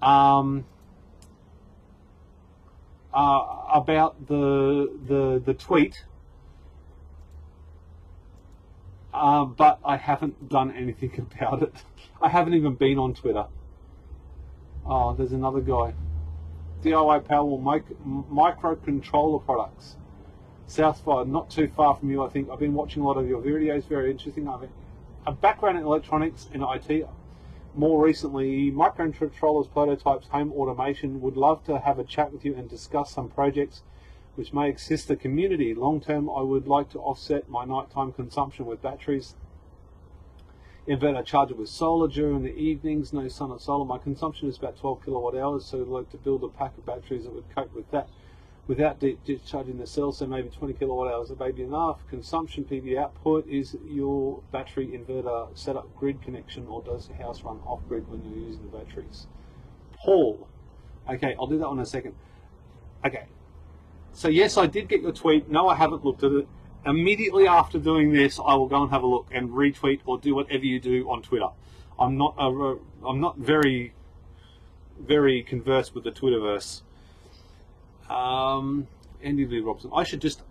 about the tweet, but I haven't done anything about it. I haven't even been on Twitter. Oh, there's another guy. DIY Powerwall microcontroller products. Southside, not too far from you, I think. I've been watching a lot of your videos, very interesting. I have a background in electronics and IT. More recently, microcontrollers, prototypes, home automation. Would love to have a chat with you and discuss some projects which may assist the community. Long term, I would like to offset my nighttime consumption with batteries. Inverter charger with solar during the evenings, no sun or solar. My consumption is about 12 kilowatt hours, so I'd like to build a pack of batteries that would cope with that without discharging the cells, so maybe 20 kilowatt hours may be enough. Consumption PV output. Is your battery inverter set up grid connection, or does the house run off grid when you're using the batteries? Paul. Okay, I'll do that one in a second. Okay, so yes, I did get your tweet. No, I haven't looked at it. Immediately after doing this, I will go and have a look and retweet or do whatever you do on Twitter. I'm not very conversed with the Twitterverse. Andy Lee Robson. I should just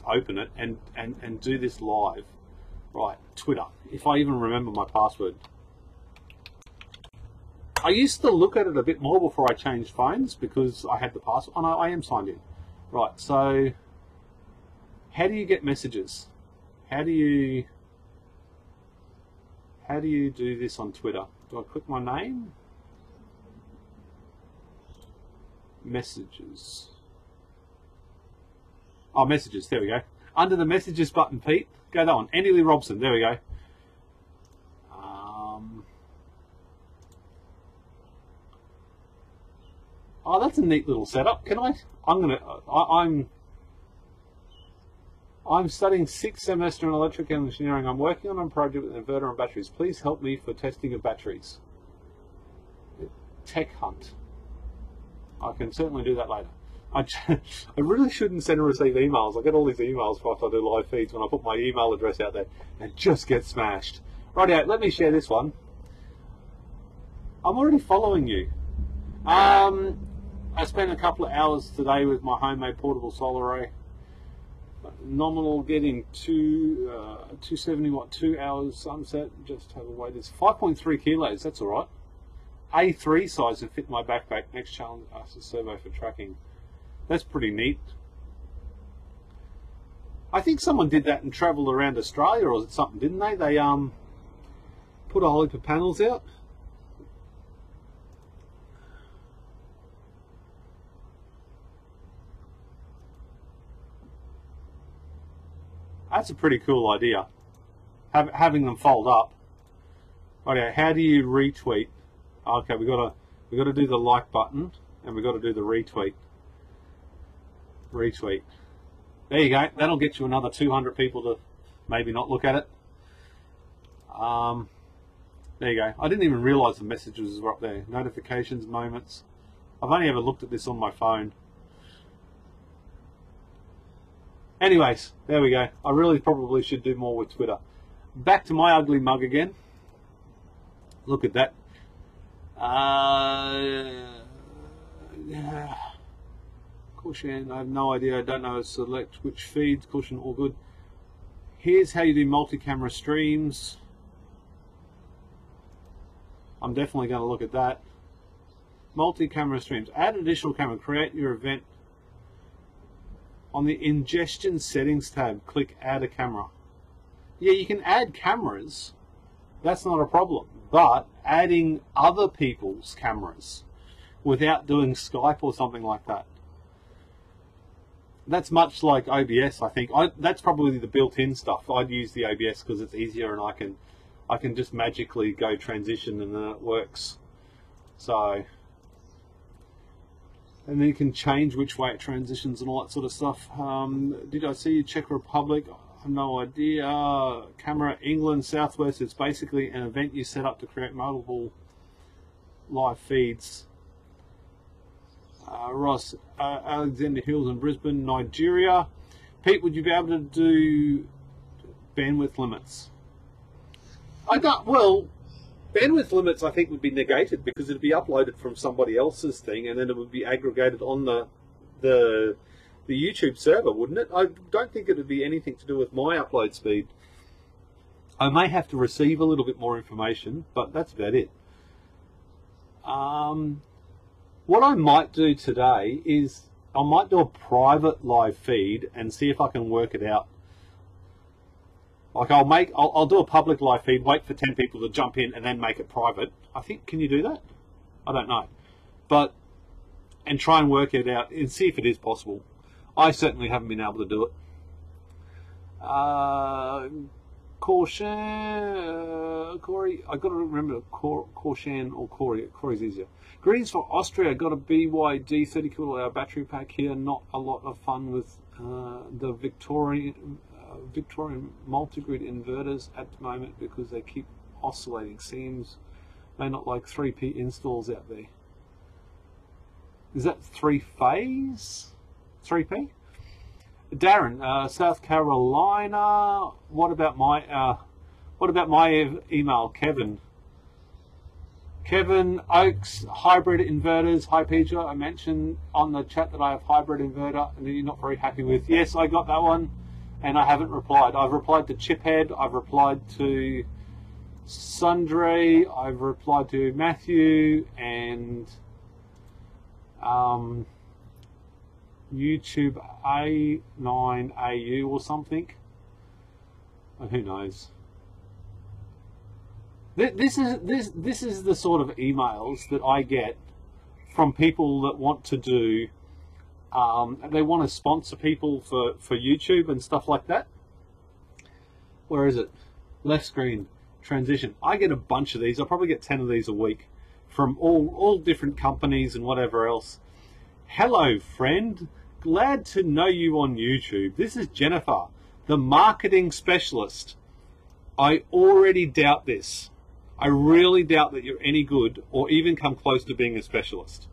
open it and do this live. Right, Twitter. If I even remember my password. I used to look at it a bit more before I changed phones because I had the password. Oh no, I am signed in. Right, so how do you get messages? How do you do this on Twitter? Do I click my name? Messages. Oh, messages. There we go. Under the messages button, Pete. Go that one. Andy Lee Robson. There we go. Oh, that's a neat little setup. Can I? I'm studying 6th semester in electrical engineering. I'm working on a project with an inverter and batteries. Please help me for testing of batteries. Tech hunt. I can certainly do that later. I really shouldn't send and receive emails. I get all these emails after I do live feeds when I put my email address out there and just get smashed. Rightio, let me share this one. I'm already following you. I spent a couple of hours today with my homemade portable solar array. Nominal getting 270 watt, 2 hours sunset. Just have a wait. It's 5.3 kilos. That's all right. A3 size to fit my backpack. Next challenge, ask a survey for tracking. That's pretty neat. I think someone did that and travelled around Australia or something, didn't they? They put a whole heap of panels out. That's a pretty cool idea. having them fold up. Okay, how do you retweet? Okay, we got to do the like button, and we got to do the retweet. Retweet. There you go. That'll get you another 200 people to maybe not look at it. There you go. I didn't even realise the messages were up there. Notifications, moments. I've only ever looked at this on my phone. Anyways, there we go. I really probably should do more with Twitter. Back to my ugly mug again. Look at that. Caution, I have no idea. I don't know. Select which feeds. Caution, all good. Here's how you do multi-camera streams. I'm definitely going to look at that. Multi-camera streams. Add additional camera. Create your event. On the ingestion settings tab, click add a camera. Yeah, you can add cameras. That's not a problem. But adding other people's cameras without doing Skype or something like that. That's much like OBS, I think. That's probably the built-in stuff. I'd use the OBS because it's easier and I can just magically go transition and then it works. So, and then you can change which way it transitions and all that sort of stuff. Did I see Czech Republic? I have no idea. Camera England Southwest. It's basically an event you set up to create multiple live feeds. Ross, Alexander Hills in Brisbane, Nigeria. Pete, would you be able to do bandwidth limits? Well, bandwidth limits I think would be negated because it'd be uploaded from somebody else's thing and then it would be aggregated on the YouTube server, wouldn't it? I don't think it would be anything to do with my upload speed. I may have to receive a little bit more information, but that's about it. What I might do today is I might do a private live feed and see if I can work it out. Like I'll do a public live feed, wait for 10 people to jump in and then make it private. I think, can you do that? I don't know. And try and work it out and see if it is possible. I certainly haven't been able to do it. Corey, I got to remember Korshan or Corey. Corey's easier. Greetings from Austria. Got a BYD 30 kWh battery pack here. Not a lot of fun with the Victorian multi-grid inverters at the moment because they keep oscillating. Seems may not like 3P installs out there. Is that 3-phase? 3P? Darren, South Carolina. What about my email, Kevin? Kevin Oaks, hybrid inverters. Hi, Peter. I mentioned on the chat that I have hybrid inverter and you're not very happy with. Yes, I got that one, and I haven't replied. I've replied to Chiphead. I've replied to Sundry. I've replied to Matthew and YouTube A9AU or something. Who knows? This is the sort of emails that I get from people that want to do. They want to sponsor people for YouTube and stuff like that. Where is it? Left screen transition. I get a bunch of these. I probably get 10 of these a week from all different companies and whatever else. Hello, friend. Glad to know you on YouTube. This is Jennifer, the marketing specialist. I already doubt this. I really doubt that you're any good or even come close to being a specialist.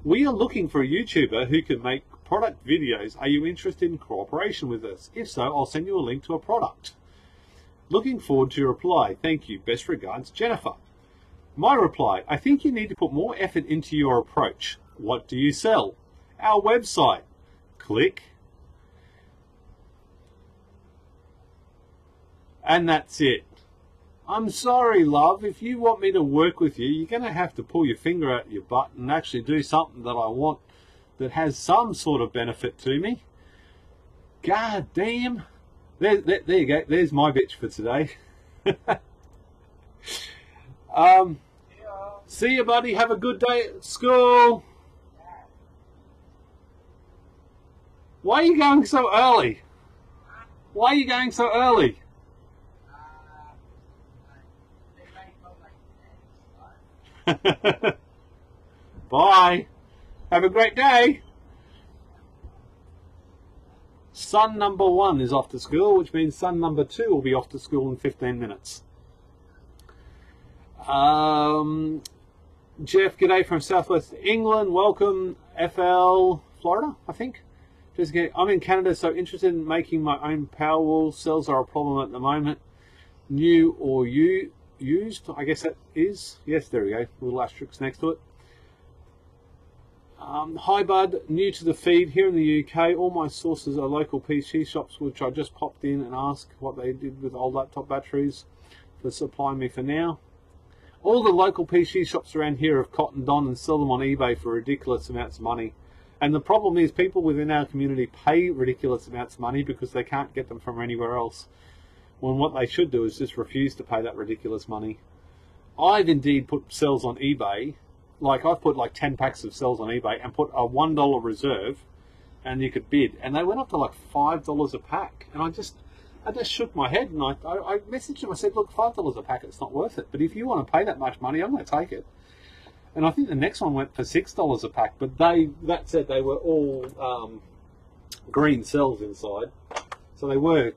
We are looking for a YouTuber who can make product videos. Are you interested in cooperation with us? If so, I'll send you a link to a product. Looking forward to your reply. Thank you. Best regards, Jennifer. My reply, I think you need to put more effort into your approach. What do you sell? Our website. Click. And that's it. I'm sorry, love. If you want me to work with you, you're going to have to pull your finger out your butt and actually do something that I want that has some sort of benefit to me. God damn. There you go. There's my bitch for today. See you, buddy. Have a good day at school. Why are you going so early? Why are you going so early? Bye. Have a great day. Son number 1 is off to school, which means son number 2 will be off to school in 15 minutes. Jeff, g'day from Southwest England. Welcome, FL, Florida, I think. I'm in Canada, so interested in making my own Powerwall. Cells are a problem at the moment. New or used, I guess that is. Yes, there we go. Little asterisks next to it. Hi Bud, new to the feed here in the UK. All my sources are local PC shops, which I just popped in and asked what they did with old laptop batteries for supplying me for now. All the local PC shops around here have cottoned on and sell them on eBay for ridiculous amounts of money. And the problem is people within our community pay ridiculous amounts of money because they can't get them from anywhere else. When what they should do is just refuse to pay that ridiculous money. I've indeed put cells on eBay. Like I've put like 10 packs of cells on eBay and put a $1 reserve, and you could bid, and they went up to like $5 a pack. And I just shook my head, and I messaged them. I said, look, $5 a pack, it's not worth it. But if you want to pay that much money, I'm going to take it. And I think the next one went for $6 a pack, but that said they were all green cells inside, so they were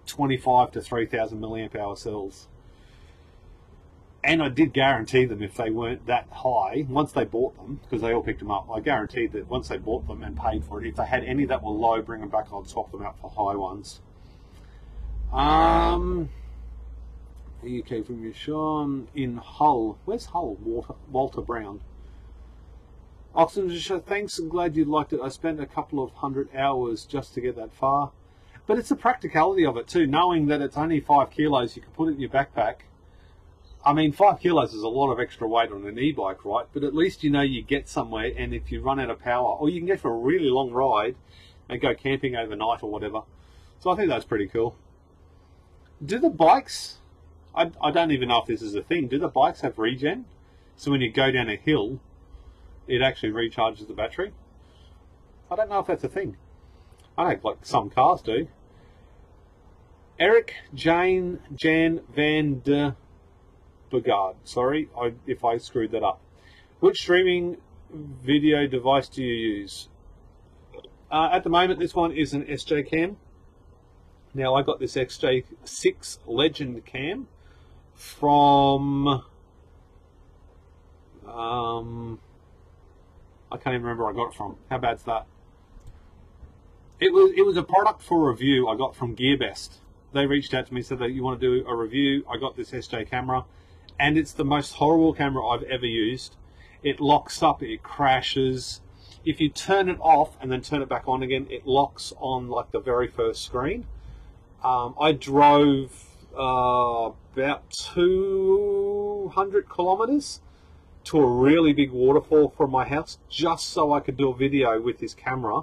25 to 3,000 milliamp hour cells. And I did guarantee them if they weren't that high, once they bought them, because they all picked them up, I guaranteed that once they bought them and paid for it, if they had any that were low, bring them back and I'd swap them out for high ones. UK from you, Sean, in Hull. Where's Hull? Walter Brown. Oxygen, thanks, I'm glad you liked it. I spent a couple of 100 hours just to get that far. But it's the practicality of it too, knowing that it's only 5 kilos, you can put it in your backpack. I mean, 5 kilos is a lot of extra weight on an e-bike, right? But at least you know you get somewhere, and if you run out of power, or you can go for a really long ride and go camping overnight or whatever. So I think that's pretty cool. Do the bikes, I don't even know if this is a thing, do the bikes have regen? So when you go down a hill, it actually recharges the battery? I don't know if that's a thing. I know, like some cars do. Eric Jan van der Bugard. Sorry if I screwed that up. Which streaming video device do you use? At the moment, this one is an SJ cam. Now, I got this XJ6 Legend cam from I can't even remember where I got it from. How bad's that? It was a product for review I got from GearBest. They reached out to me, said that you want to do a review. I got this SJ camera, and it's the most horrible camera I've ever used. It locks up, it crashes. If you turn it off and then turn it back on again, it locks on like the very first screen. I drove about 200 kilometers to a really big waterfall from my house just so I could do a video with this camera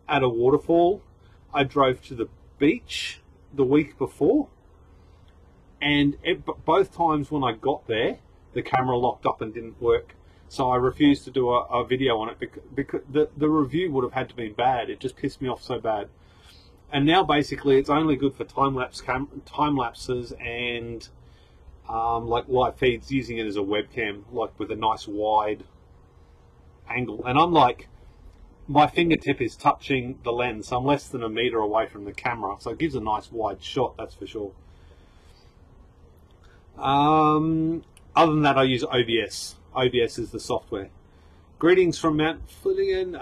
at a waterfall. I drove to the beach the week before, and both times when I got there, the camera locked up and didn't work. So I refused to do a video on it because the review would have had to be bad. It just pissed me off so bad. And now basically it's only good for time lapses and like live feeds, using it as a webcam, like with a nice wide angle. And I'm like, my fingertip is touching the lens, so I'm less than a meter away from the camera, so it gives a nice wide shot, that's for sure. Other than that, I use OBS. OBS is the software. Greetings from Mount Flanagan.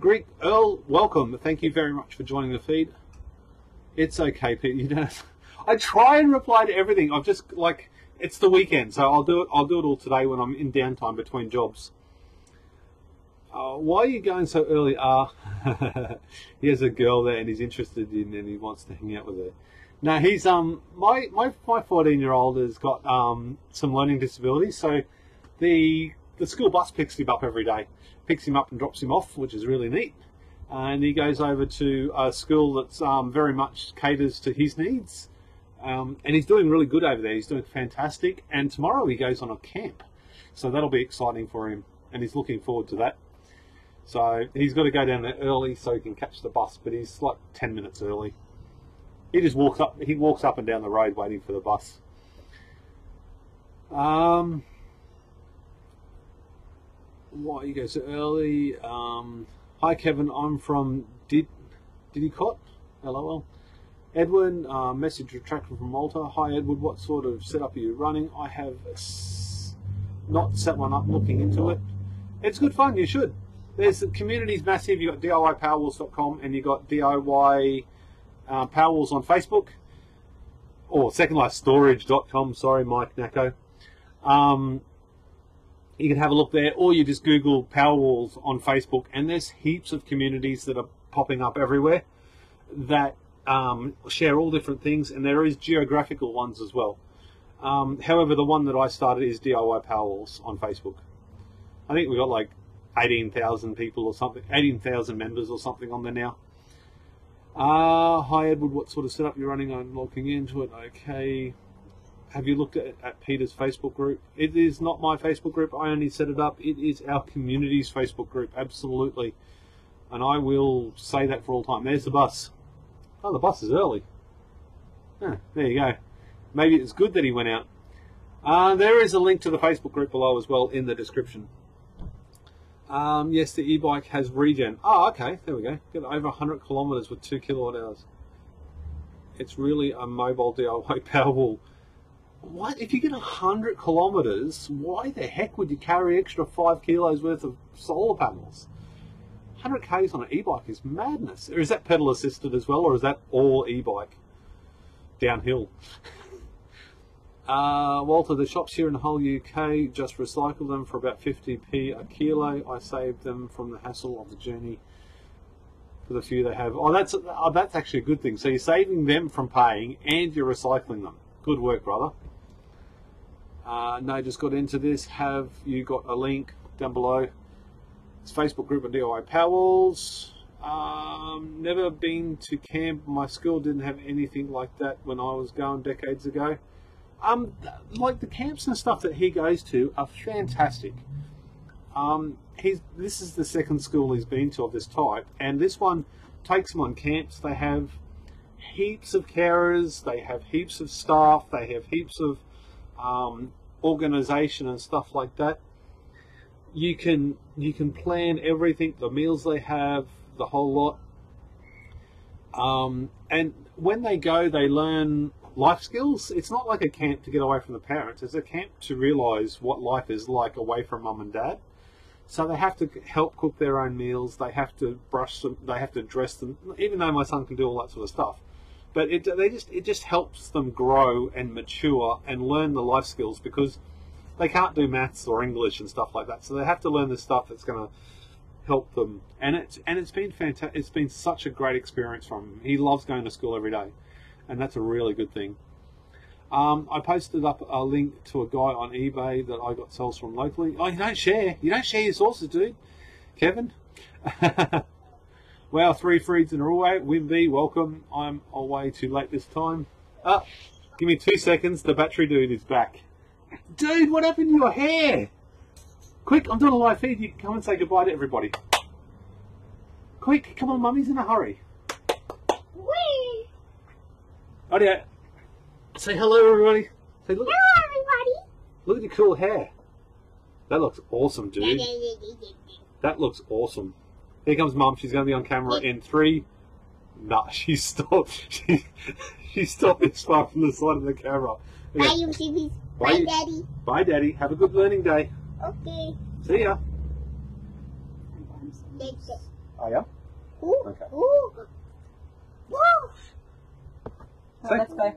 Greek Earl, welcome. Thank you very much for joining the feed. It's okay, Pete. You don't. I try and reply to everything. I've just like, it's the weekend, so I'll do it all today when I'm in downtime between jobs. Why are you going so early? He has a girl there and he's interested in, and he wants to hang out with her. No, he's my 14-year-old has got some learning disabilities, so the school bus picks him up every day, picks him up and drops him off, which is really neat. And he goes over to a school that's very much caters to his needs, and he's doing really good over there. He's doing fantastic. And tomorrow he goes on a camp, so that'll be exciting for him, and he's looking forward to that. So he's got to go down there early so he can catch the bus, but he's like 10 minutes early. He just walks up. He walks up and down the road waiting for the bus. Why you go so early? Hi Kevin, I'm from Didicot. LOL. Edwin, message retracted from Malta. Hi Edward, what sort of setup are you running? I have not set one up, looking into it. It's good fun, you should. There's the community's massive. You've got DIYpowerwalls.com and you've got DIY Powerwalls on Facebook. Or secondlifestorage.com, sorry Mike Nacko. You can have a look there, or you just Google Powerwalls on Facebook, and there's heaps of communities that are popping up everywhere that share all different things, and there is geographical ones as well. However, the one that I started is DIY Powerwalls on Facebook. I think we've got like 18,000 people or something, 18,000 members or something on there now. Hi Edward, what sort of setup you're running? I'm looking into it. Okay. Have you looked at Peter's Facebook group? It is not my Facebook group. I only set it up. It is our community's Facebook group. Absolutely. And I will say that for all time. There's the bus. Oh, the bus is early. Huh, there you go. Maybe it's good that he went out. There is a link to the Facebook group below as well in the description. Yes, the e-bike has regen. Oh, okay. There we go. Get over 100 kilometers with 2 kilowatt hours. It's really a mobile DIY Powerwall. What? If you get 100 kilometers, why the heck would you carry extra 5 kilos worth of solar panels? 100 k's on an e-bike is madness. Or is that pedal assisted as well, or is that all e-bike? Downhill. Walter, the shops here in the whole UK just recycle them for about 50p a kilo. I saved them from the hassle of the journey for the few they have. Oh, that's actually a good thing. So you're saving them from paying and you're recycling them. Good work, brother. No, just got into this. Have you got a link down below? It's Facebook group of DIY Powerwalls. Never been to camp. My school didn't have anything like that when I was going decades ago. Like the camps and stuff that he goes to are fantastic. This is the second school he's been to of this type, and this one takes him on camps. They have heaps of carers, they have heaps of staff, they have heaps of organisation and stuff like that. You can plan everything, the meals they have, the whole lot. And when they go, they learn life skills. It's not like a camp to get away from the parents. It's a camp to realise what life is like away from mum and dad. So they have to help cook their own meals. They have to brush them. They have to dress them. Even though my son can do all that sort of stuff, but it just helps them grow and mature and learn the life skills, because they can't do maths or English and stuff like that. So they have to learn the stuff that's going to help them. And it's been fantastic. It's been such a great experience from him. He loves going to school every day, and that's a really good thing. I posted up a link to a guy on eBay that I got sales from locally. Oh, you don't share your sources, dude. Kevin. Wow, 3 feeds in a row. Wimby, welcome. I'm away too late this time. Give me 2 seconds. The battery dude is back. Dude, what happened to your hair? Quick, I'm doing a live feed. You can come and say goodbye to everybody. Quick, come on, mummy's in a hurry. Whee! Audio. Say hello, everybody. Say, look. Hello, everybody. Look at your cool hair. That looks awesome, dude. That looks awesome. Here comes Mum. She's going to be on camera in 3. Nah, she stopped. She stopped this far from the side of the camera. Okay. Bye, YouTubies. Bye, Daddy. Bye, Daddy. Have a good learning day. Okay. See ya. Oh, yeah? Ooh. Okay. Ooh. Woo. Let's go.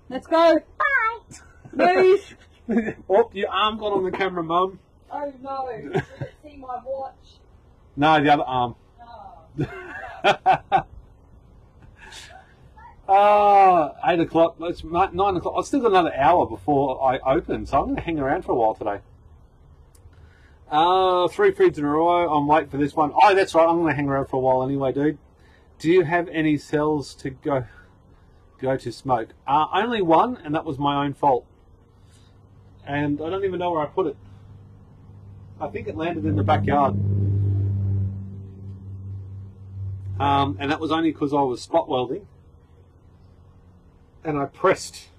Let's go. Bye. Move. Oh, your arm got on the camera, Mum. Oh no. You didn't see my watch. No, the other arm. Oh. 8 o'clock. It's 9 o'clock. I've still got another hour before I open, so I'm going to hang around for a while today. 3 feeds in a row. I'm late for this one. Oh, that's right. I'm going to hang around for a while anyway, dude. Do you have any cells to go to smoke? Only one, and that was my own fault. And I don't even know where I put it. I think it landed in the backyard. And that was only because I was spot welding. And I pressed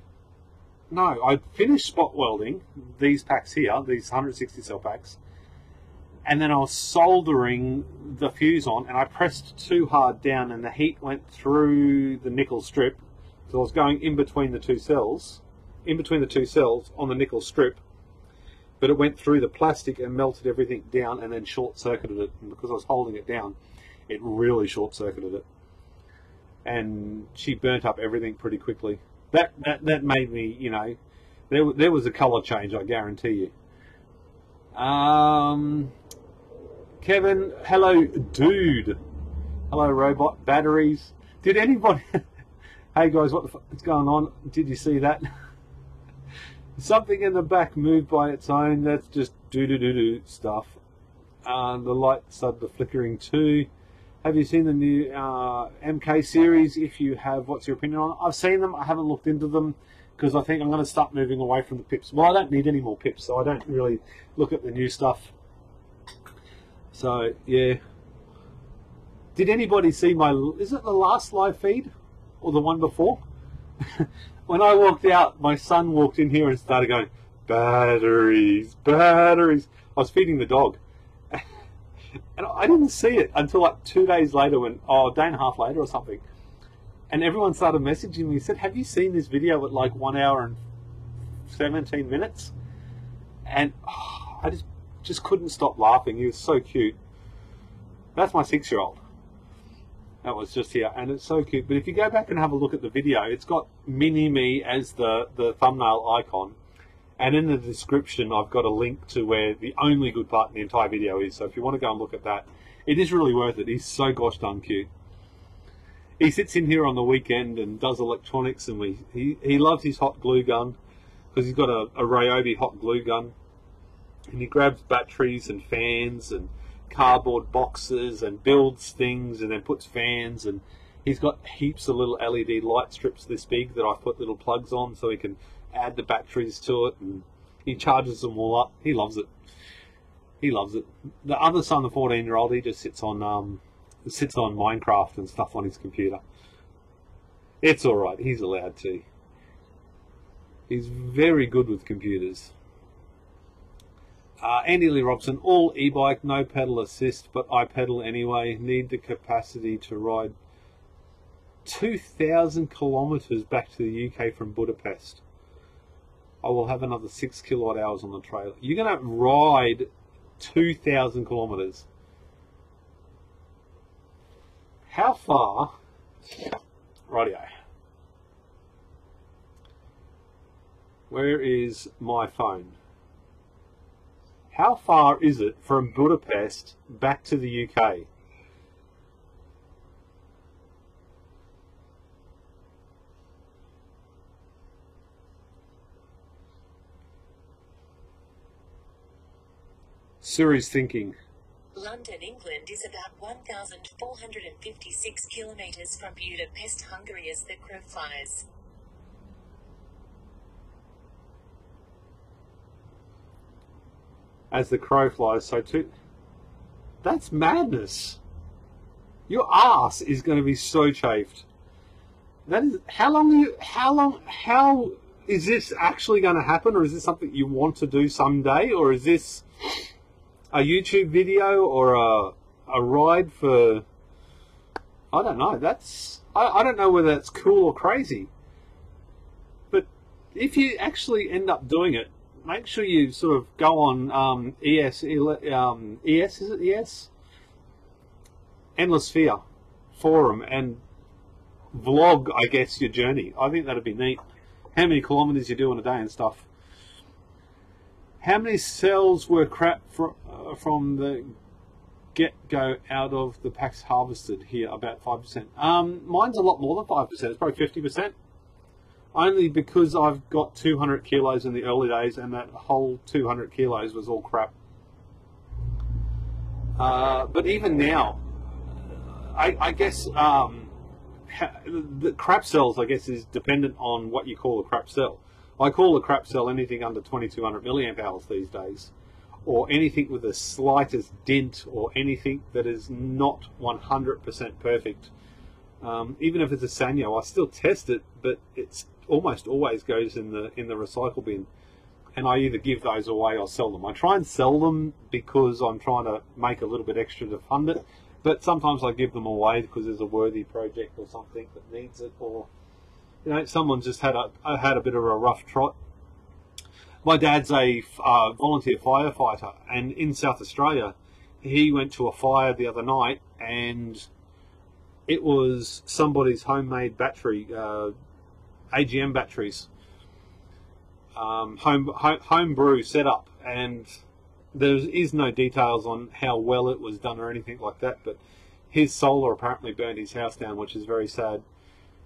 no, I finished spot welding these packs here, these 160 cell packs, and then I was soldering the fuse on, and I pressed too hard down, and the heat went through the nickel strip. So I was going in between the two cells on the nickel strip, but it went through the plastic and melted everything down, and then short-circuited it. And because I was holding it down, it really short-circuited it, and she burnt up everything pretty quickly. That made me, you know, there was a colour change, I guarantee you. Kevin, hello, dude. Hello, robot batteries. Did anybody? Hey guys, what the fuck is going on? Did you see that? Something in the back moved by its own. That's just do stuff. The light started flickering too. Have you seen the new MK series? If you have, what's your opinion on it? I've seen them. I haven't looked into them because I think I'm going to start moving away from the pips. Well, I don't need any more pips, so I don't really look at the new stuff. So, yeah. Did anybody see my... Is it the last live feed? Or the one before? When I walked out, my son walked in here and started going, batteries, batteries. I was feeding the dog. And I didn't see it until like 2 days later, when, a day and a half later or something. And everyone started messaging me, said, have you seen this video at like 1 hour and 17 minutes? And I just couldn't stop laughing. He was so cute. That's my 6-year-old. That was just here, and it's so cute. But if you go back and have a look at the video, it's got mini me as the thumbnail icon. And in the description, I've got a link to where the only good part in the entire video is. So if you want to go and look at that, it is really worth it. He's so gosh darn cute. He sits in here on the weekend and does electronics, and he loves his hot glue gun because he's got a Ryobi hot glue gun. And he grabs batteries and fans and cardboard boxes and builds things and then puts fans, and he's got heaps of little LED light strips this big that I've put little plugs on so he can add the batteries to it, and he charges them all up. He loves it. He loves it. The other son, the 14-year-old, he just sits on Minecraft and stuff on his computer. It's all right. He's allowed to. He's very good with computers. Andy Lee Robson, all e-bike, no pedal assist, but I pedal anyway. Need the capacity to ride 2,000 kilometres back to the UK from Budapest. I will have another 6 kilowatt hours on the trailer. You're going to ride 2,000 kilometres. How far? Rightio. Where is my phone? How far is it from Budapest back to the UK? Siri's thinking. London, England is about 1,456 kilometres from Budapest, Hungary as the crow flies. As the crow flies, so too. That's madness. Your ass is going to be so chafed. That is, how is this actually going to happen, or is this something you want to do someday, or is this a YouTube video or a ride for, I don't know. That's, I don't know whether that's cool or crazy. But if you actually end up doing it, make sure you sort of go on ES, is it ES? Endless Sphere forum and vlog, I guess, your journey. I think that'd be neat. How many kilometers you do in a day and stuff. How many cells were crap from the get-go out of the packs harvested here? About 5%. Mine's a lot more than 5%. It's probably 50%. Only because I've got 200 kilos in the early days, and that whole 200 kilos was all crap. But even now, I guess the crap cells, I guess, is dependent on what you call a crap cell. I call a crap cell anything under 2200 milliamp hours these days, or anything with the slightest dent, or anything that is not 100% perfect. Even if it's a Sanyo, I still test it, but it's almost always goes in the recycle bin, and I either give those away or sell them. I try and sell them because I'm trying to make a little bit extra to fund it, but sometimes I give them away because there's a worthy project or something that needs it, or someone just had a bit of a rough trot. My dad's a volunteer firefighter, and in South Australia, he went to a fire the other night, and it was somebody's homemade battery, AGM batteries, home brew setup, and there is no details on how well it was done or anything like that, but his solar apparently burned his house down, which is very sad.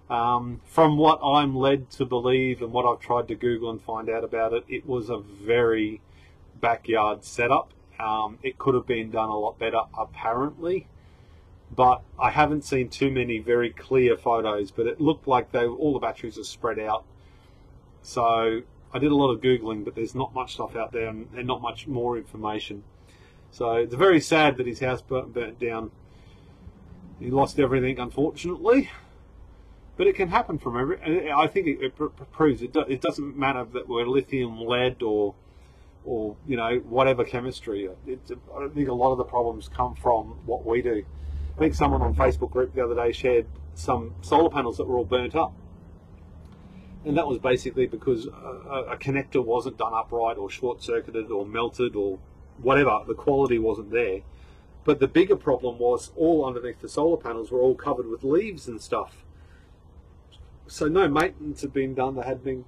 From what I'm led to believe and what I've tried to Google and find out about it, it was a very backyard setup. It could have been done a lot better, apparently, but I haven't seen too many very clear photos, but it looked like all the batteries are spread out. So I did a lot of Googling, but there's not much stuff out there and not much more information. So it's very sad that his house burnt down. He lost everything, unfortunately. But it can happen from I think it proves it doesn't matter that we're lithium, lead, or whatever chemistry. I think a lot of the problems come from what we do. I think someone on Facebook group the other day shared some solar panels that were all burnt up, and that was basically because a connector wasn't done up right, or short-circuited, or melted, or whatever. The quality wasn't there. But the bigger problem was all underneath the solar panels were all covered with leaves and stuff. So no maintenance had been done. They had been,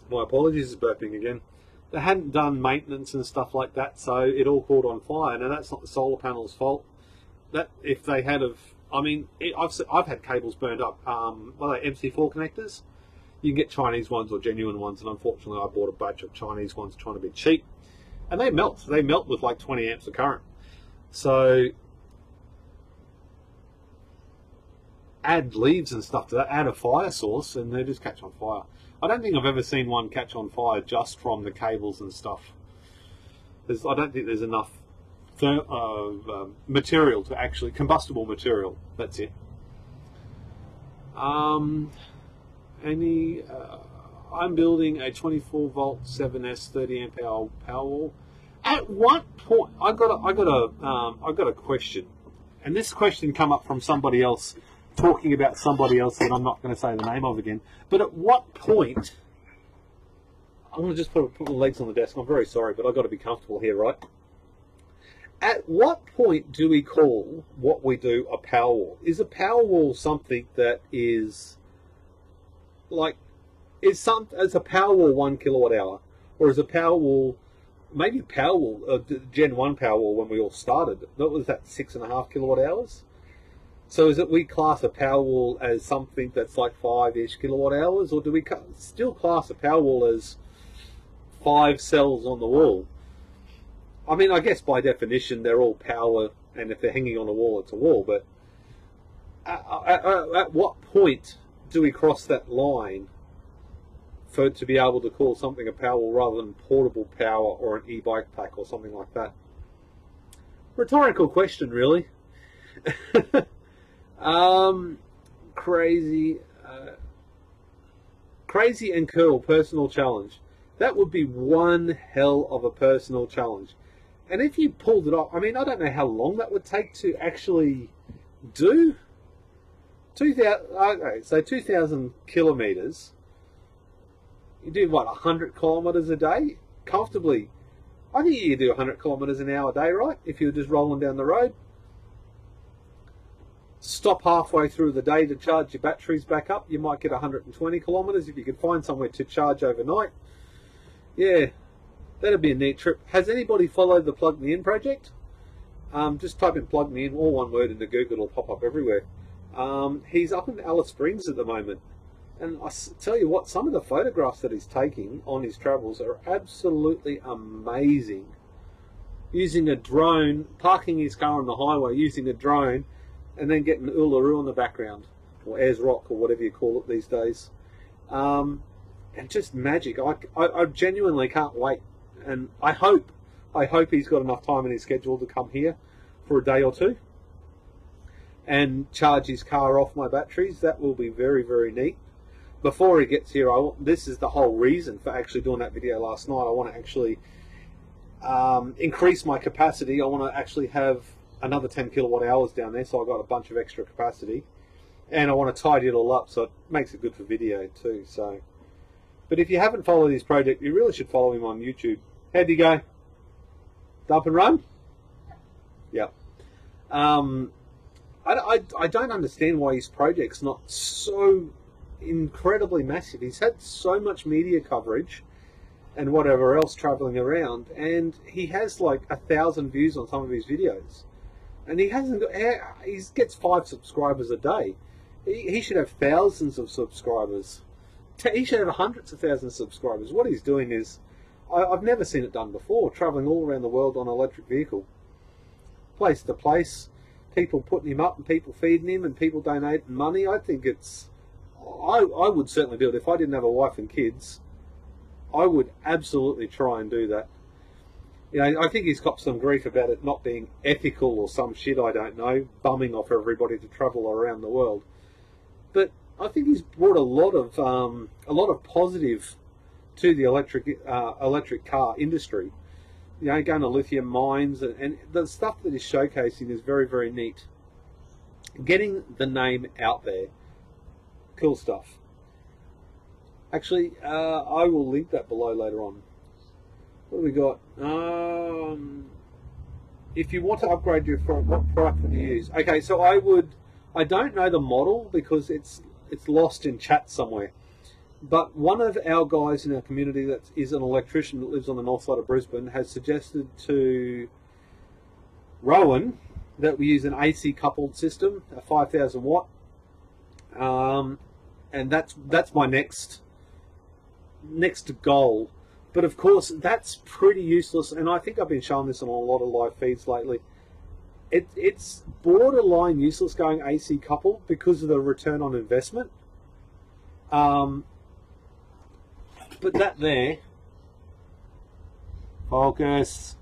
my apologies, is burping again. They hadn't done maintenance and stuff like that, so it all caught on fire. Now that's not the solar panel's fault. That if they had I've had cables burned up. MC4 connectors. You can get Chinese ones or genuine ones, and unfortunately, I bought a batch of Chinese ones trying to be cheap, and they melt. They melt with like 20 amps of current. So add leaves and stuff to that, add a fire source, and they just catch on fire. I don't think I've ever seen one catch on fire just from the cables and stuff. I don't think there's enough material to actually, combustible material, that's it. I'm building a 24 volt 7S 30 amp hour Powerwall. At what point, I got a question, and this question come up from somebody else, talking about somebody else that I'm not going to say the name of again. But at what point, I'm going to just put my legs on the desk. I'm very sorry, but I've got to be comfortable here, right? At what point do we call what we do a Powerwall? Is a Powerwall something that is like, is a Powerwall 1 kilowatt hour, or is a Powerwall maybe Powerwall, Gen 1 Powerwall when we all started? That was that 6.5 kilowatt hours. So is it we class a Powerwall as something that's like 5-ish kilowatt hours, or do we still class a Powerwall as 5 cells on the wall? I mean, I guess by definition they're all power, and if they're hanging on a wall, it's a wall. But at what point do we cross that line for it to be able to call something a Powerwall rather than portable power or an e-bike pack or something like that? Rhetorical question, really. Crazy and curl personal challenge. That would be one hell of a personal challenge. And if you pulled it off, I mean, I don't know how long that would take to actually do. 2,000 kilometers. You do what, 100 kilometers a day? Comfortably. I think you do 100 kilometers an hour a day, right? If you're just rolling down the road. Stop halfway through the day to charge your batteries back up. You might get 120 kilometers if you could find somewhere to charge overnight. Yeah, that'd be a neat trip. Has anybody followed the Plug Me In project? Just type in Plug Me In, all one word, into Google. It'll pop up everywhere. He's up in Alice Springs at the moment. And I tell you what, some of the photographs that he's taking on his travels are absolutely amazing. Using a drone, parking his car on the highway, using a drone, and then getting Uluru in the background, or Ayers Rock, or whatever you call it these days. And just magic. I genuinely can't wait. And I hope he's got enough time in his schedule to come here for a day or two and charge his car off my batteries. That will be very, very neat. before he gets here, this is the whole reason for actually doing that video last night. I want to actually increase my capacity. I want to actually have another 10 kilowatt hours down there, so I've got a bunch of extra capacity, and I want to tidy it all up so it makes it good for video too. So, but if you haven't followed his project, you really should follow him on YouTube. How'd you go? Dump and run? Yep. I don't understand why his project's not so incredibly massive. He's had so much media coverage and whatever else traveling around, and he has like 1,000 views on some of his videos, and he hasn't got, he gets 5 subscribers a day. He should have thousands of subscribers. He should have hundreds of thousands of subscribers. What he's doing is, I've never seen it done before, traveling all around the world on an electric vehicle, place to place, people putting him up and people feeding him and people donating money. I think it's, I would certainly do it. If I didn't have a wife and kids, I would absolutely try and do that. You know, I think he's got some grief about it not being ethical or some shit, I don't know, bumming off everybody to travel around the world. But I think he's brought a lot of positive to the electric car industry. You know, going to lithium mines, and the stuff that he's showcasing is very, very neat. Getting the name out there, cool stuff. Actually, I will link that below later on. What do we got? If you want to upgrade your phone, what product would you use? Okay, so I don't know the model because it's lost in chat somewhere. But one of our guys in our community that is an electrician that lives on the north side of Brisbane has suggested to Rowan that we use an AC coupled system, a 5,000 watt, and that's my next goal. But of course, that's pretty useless, and I think I've been showing this on a lot of live feeds lately. It's borderline useless going AC coupled because of the return on investment. But that there, focus.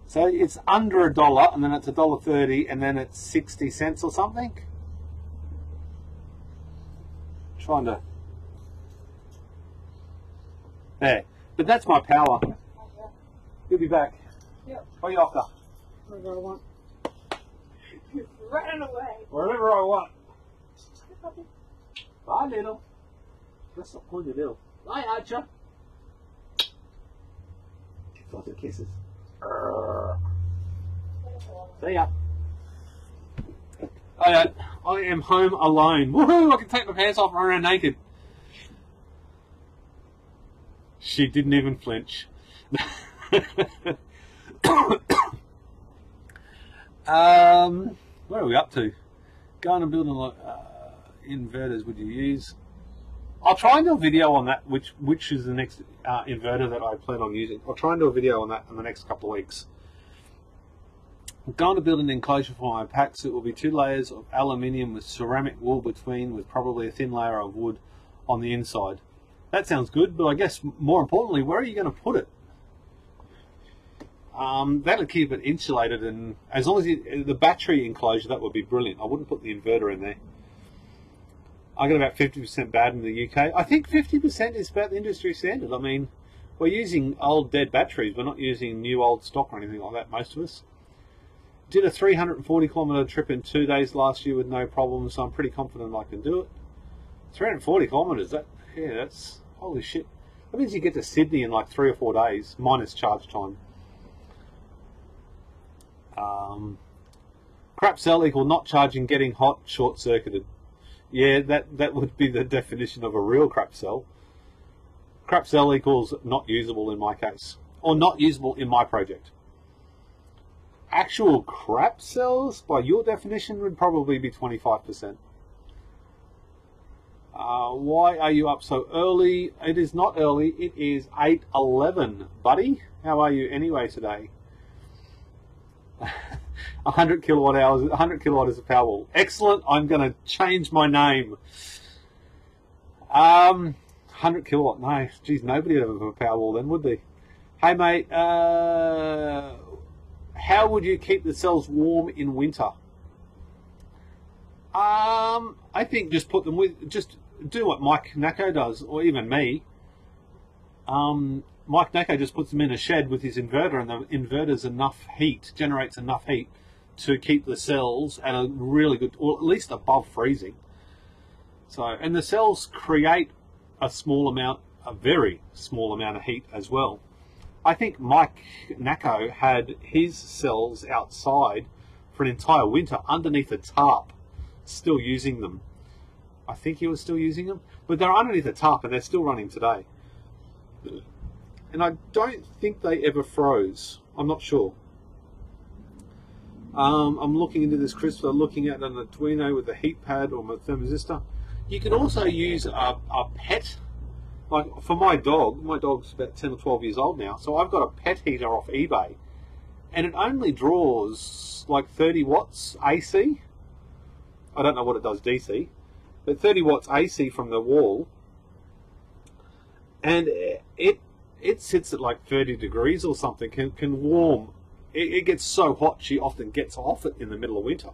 So it's under $1, and then it's $1.30, and then it's 60 cents or something. Trying to there, but that's my power. You'll be back. Yep. What are you after? Whatever I want. Running away. Wherever I want. Bye, little. Let's not point your little. Bye, Archer. Lots of kisses. See ya. I am home alone. Woohoo! I can take my pants off and run around naked. She didn't even flinch. Where are we up to? Going and building inverters would you use? I'll try and do a video on that, which is the next inverter that I plan on using. I'll try and do a video on that in the next couple of weeks. I'm going to build an enclosure for my packs. It will be 2 layers of aluminium with ceramic wool between, with probably a thin layer of wood on the inside. That sounds good, but I guess more importantly, where are you going to put it? That'll keep it insulated, and as long as the battery enclosure, that would be brilliant. I wouldn't put the inverter in there. I got about 50% bad in the UK. I think 50% is about the industry standard. I mean, we're using old dead batteries. We're not using new old stock or anything like that, most of us. Did a 340 kilometre trip in 2 days last year with no problems, so I'm pretty confident I can do it. 340 kilometres, that's holy shit. That means you get to Sydney in like 3 or 4 days, minus charge time. Crap cell equal not charging, getting hot, short-circuited. Yeah, that would be the definition of a real crap cell. Crap cell equals not usable in my case, or not usable in my project. Actual crap cells, by your definition, would probably be 25%. Why are you up so early? It is not early, it is 8:11, buddy. How are you anyway today? 100 kilowatt hours, 100 kilowatt is a Powerwall. Excellent, I'm going to change my name. 100 kilowatt, no, geez, nobody would ever have a Powerwall then, would they? Hey mate, how would you keep the cells warm in winter? I think just put them with, just do what Mike Nacko does, or even me. Mike Nacko just puts them in a shed with his inverter, and the inverter's enough heat, generates enough heat to keep the cells at a really good, or at least above freezing. So, and the cells create a small amount, a very small amount of heat as well. I think Mike Nacko had his cells outside for an entire winter underneath a tarp, still using them. I think he was still using them, but they're underneath a tarp and they're still running today. And I don't think they ever froze. I'm not sure. I'm looking into this, Christopher, looking at an Arduino with a heat pad or a thermistor. You can also use a pet, like for my dog's about 10 or 12 years old now, so I've got a pet heater off eBay, and it only draws like 30 watts AC. I don't know what it does DC, but 30 watts AC from the wall, and it sits at like 30 degrees or something, can warm. It gets so hot she often gets off it in the middle of winter.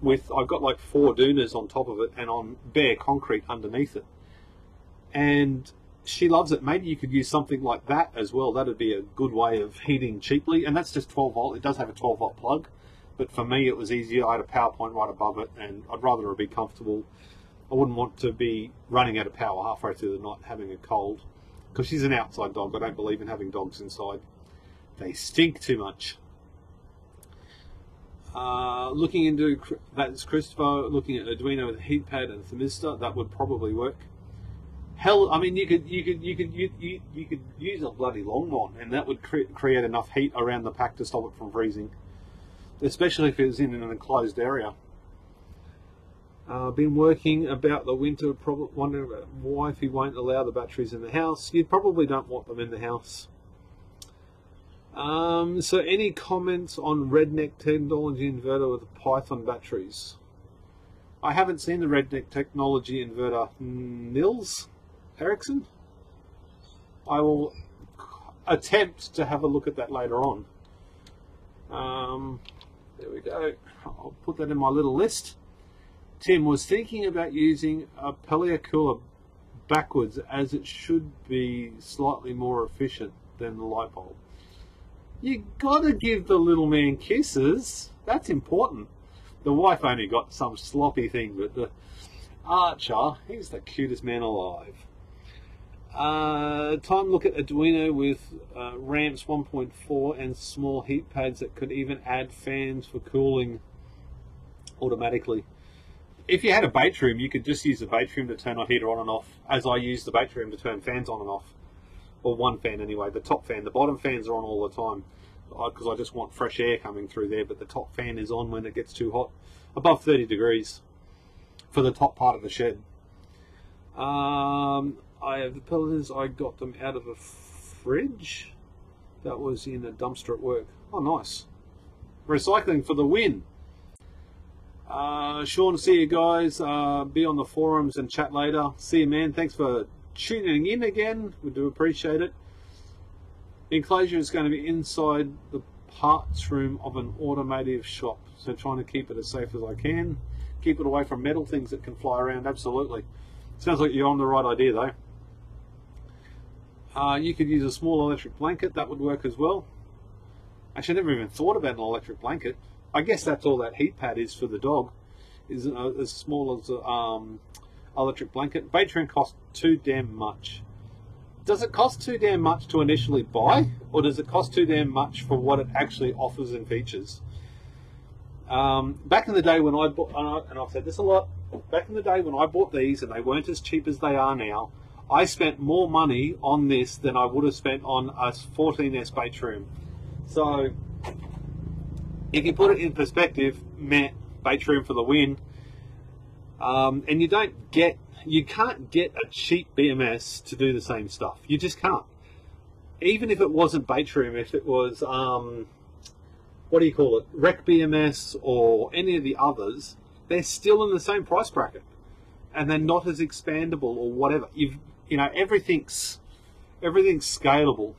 I've got like 4 doonas on top of it and on bare concrete underneath it, and she loves it. Maybe you could use something like that as well. That'd be a good way of heating cheaply, and that's just 12 volt. It does have a 12 volt plug, but for me it was easier. I had a power point right above it, and I'd rather it be comfortable. I wouldn't want to be running out of power halfway through the night having a cold, because she's an outside dog. I don't believe in having dogs inside. They stink too much. Looking into, that's Christopher, looking at Arduino with a heat pad and a thermistor, that would probably work. Hell, I mean, you could use a bloody Longmont, and that would create enough heat around the pack to stop it from freezing, especially if it was in an enclosed area. Been working about the winter, probably wondering about why if he won't allow the batteries in the house. You probably don't want them in the house. So any comments on Redneck technology inverter with Python batteries? I haven't seen the Redneck technology inverter. Nils Ericsson? I will attempt to have a look at that later on. There we go. I'll put that in my little list. Tim was thinking about using a pellier cooler backwards, as it should be slightly more efficient than the light bulb. You gotta give the little man kisses. That's important. The wife only got some sloppy thing, but the Archer, he's the cutest man alive. Time look at Arduino with ramps 1.4 and small heat pads that could even add fans for cooling automatically. If you had a Batrium, you could just use the Batrium to turn a heater on and off, as I use the Batrium to turn fans on and off. Or one fan anyway, the top fan. The bottom fans are on all the time, because I just want fresh air coming through there, but the top fan is on when it gets too hot, above 30 degrees for the top part of the shed. I have the pellets, I got them out of a fridge that was in a dumpster at work. Oh, nice. Recycling for the win. Sean, see you guys. Be on the forums and chat later. See you, man. Thanks for tuning in again. We do appreciate it. The enclosure is going to be inside the parts room of an automotive shop, so trying to keep it as safe as I can. Keep it away from metal things that can fly around. Absolutely. Sounds like you're on the right idea though. You could use a small electric blanket. That would work as well. Actually, I never even thought about an electric blanket. I guess that's all that heat pad is for the dog, is as small as electric blanket. Batrium costs too damn much. Does it cost too damn much to initially buy, or does it cost too damn much for what it actually offers and features? Back in the day when I bought, and I've said this a lot, back in the day when I bought these and they weren't as cheap as they are now, I spent more money on this than I would have spent on a 14S Batrium. So if you put it in perspective, meh, Batrium for the win. And you can't get a cheap BMS to do the same stuff. You just can't. Even if it wasn't Batrium, if it was what do you call it, Rec BMS or any of the others, they're still in the same price bracket, and they're not as expandable or whatever. You know, everything's scalable.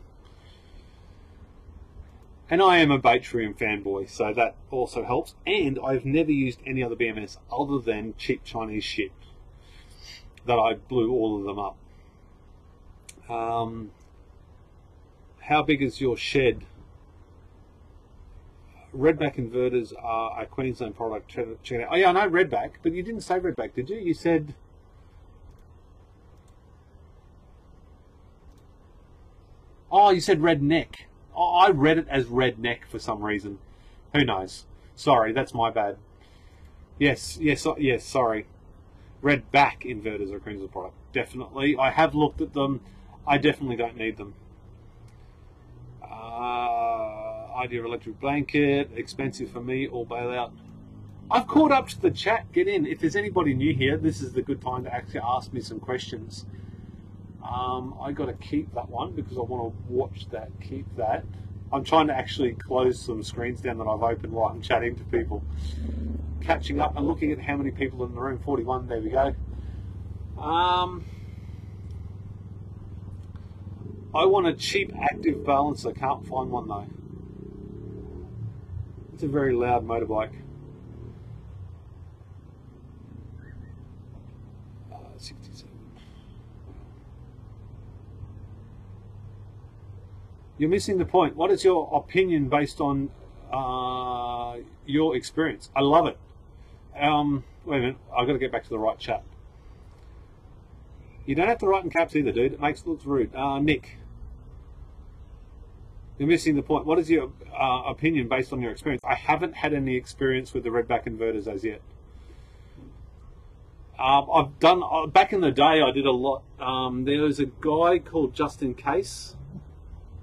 And I am a Batrium fanboy, so that also helps. And I've never used any other BMS other than cheap Chinese shit that I blew all of them up. How big is your shed? Redback inverters are a Queensland product. Check it out. Oh yeah, I know Redback, but you didn't say Redback, did you? You said... Oh, you said Redneck. Oh, I read it as Redneck for some reason. Who knows? Sorry, that's my bad. Yes, sorry. Redback inverters are a Queensland product. Definitely. I have looked at them. I definitely don't need them. Idea electric blanket, expensive for me, or bailout. I've caught up to the chat. Get in. If there's anybody new here, this is the good time to actually ask me some questions. I got to keep that one because I want to watch that. Keep that. I'm trying to actually close some screens down that I've opened while I'm chatting to people. Catching up and looking at how many people in the room. 41. There we go. I want a cheap active balancer. Can't find one though. It's a very loud motorbike. 67. You're missing the point. What is your opinion based on your experience? I love it. Wait a minute. I've got to get back to the right chat. You don't have to write in caps either, dude. It looks rude. Nick. You're missing the point. What is your opinion based on your experience? I haven't had any experience with the Redback inverters as yet. I've done, back in the day I did a lot. There was a guy called Just In Case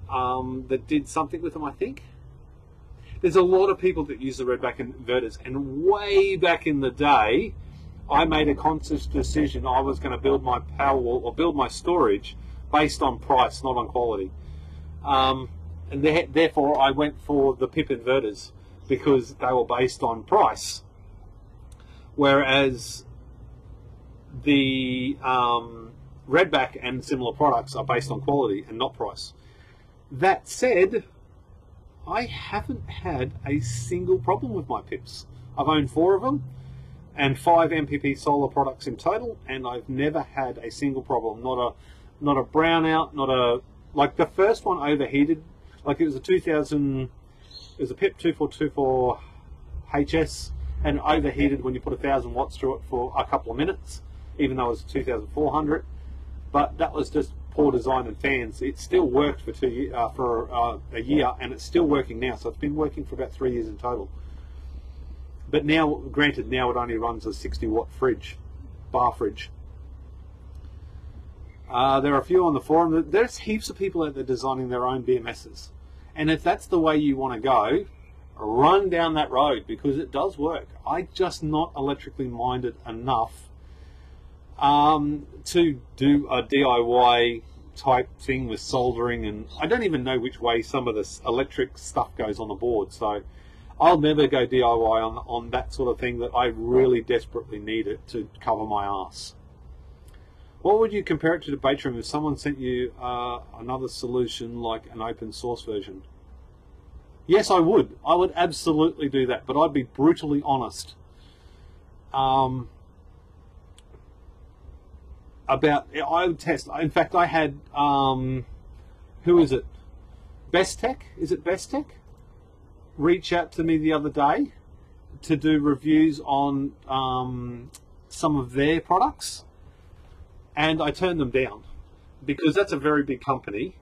that did something with them, I think. There's a lot of people that use the Redback inverters, and way back in the day I made a conscious decision I was going to build my Powerwall or build my storage based on price, not on quality. And therefore I went for the PIP inverters because they were based on price, whereas the Redback and similar products are based on quality and not price. That said, I haven't had a single problem with my PIPs. I've owned 4 of them and 5 MPP solar products in total, and I've never had a single problem. Not a brownout, not a, like the first one overheated. Like it was a 2000, it was a PIP 2424 HS, and overheated when you put 1,000 watts through it for a couple of minutes, even though it was 2,400. But that was just poor design and fans. It still worked for a year, and it's still working now. So it's been working for about 3 years in total. But now, granted, now it only runs a 60-watt fridge, bar fridge. There are a few on the forum. There's heaps of people out there designing their own BMSs. And if that's the way you want to go, run down that road because it does work. I'm just not electrically minded enough to do a DIY type thing with soldering, and I don't even know which way some of this electric stuff goes on the board. So I'll never go DIY on that sort of thing that I really desperately need it to cover my ass. What would you compare it to the Batrium if someone sent you another solution like an open source version? Yes, I would. I would absolutely do that, but I'd be brutally honest. I would test. In fact, I had, who is it? Best Tech? Is it Best Tech? Reach out to me the other day to do reviews on some of their products. And I turned them down because that's a very big company,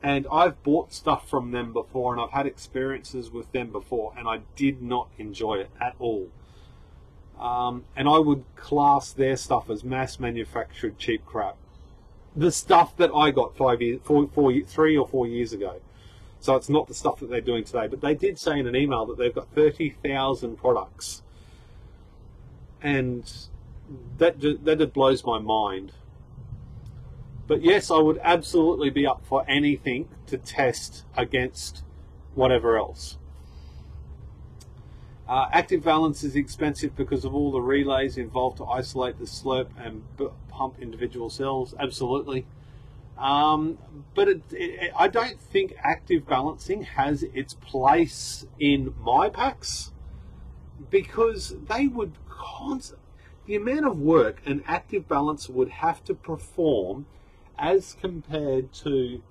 and I've bought stuff from them before and I've had experiences with them before, and I did not enjoy it at all. And I would class their stuff as mass manufactured cheap crap. The stuff that I got 3 or 4 years ago. So it's not the stuff that they're doing today, but they did say in an email that they've got 30,000 products. And that just blows my mind. But yes, I would absolutely be up for anything to test against whatever else. Active balance is expensive because of all the relays involved to isolate the slurp and pump individual cells. Absolutely. But I don't think active balancing has its place in my packs, because they would the amount of work an active balancer would have to perform as compared to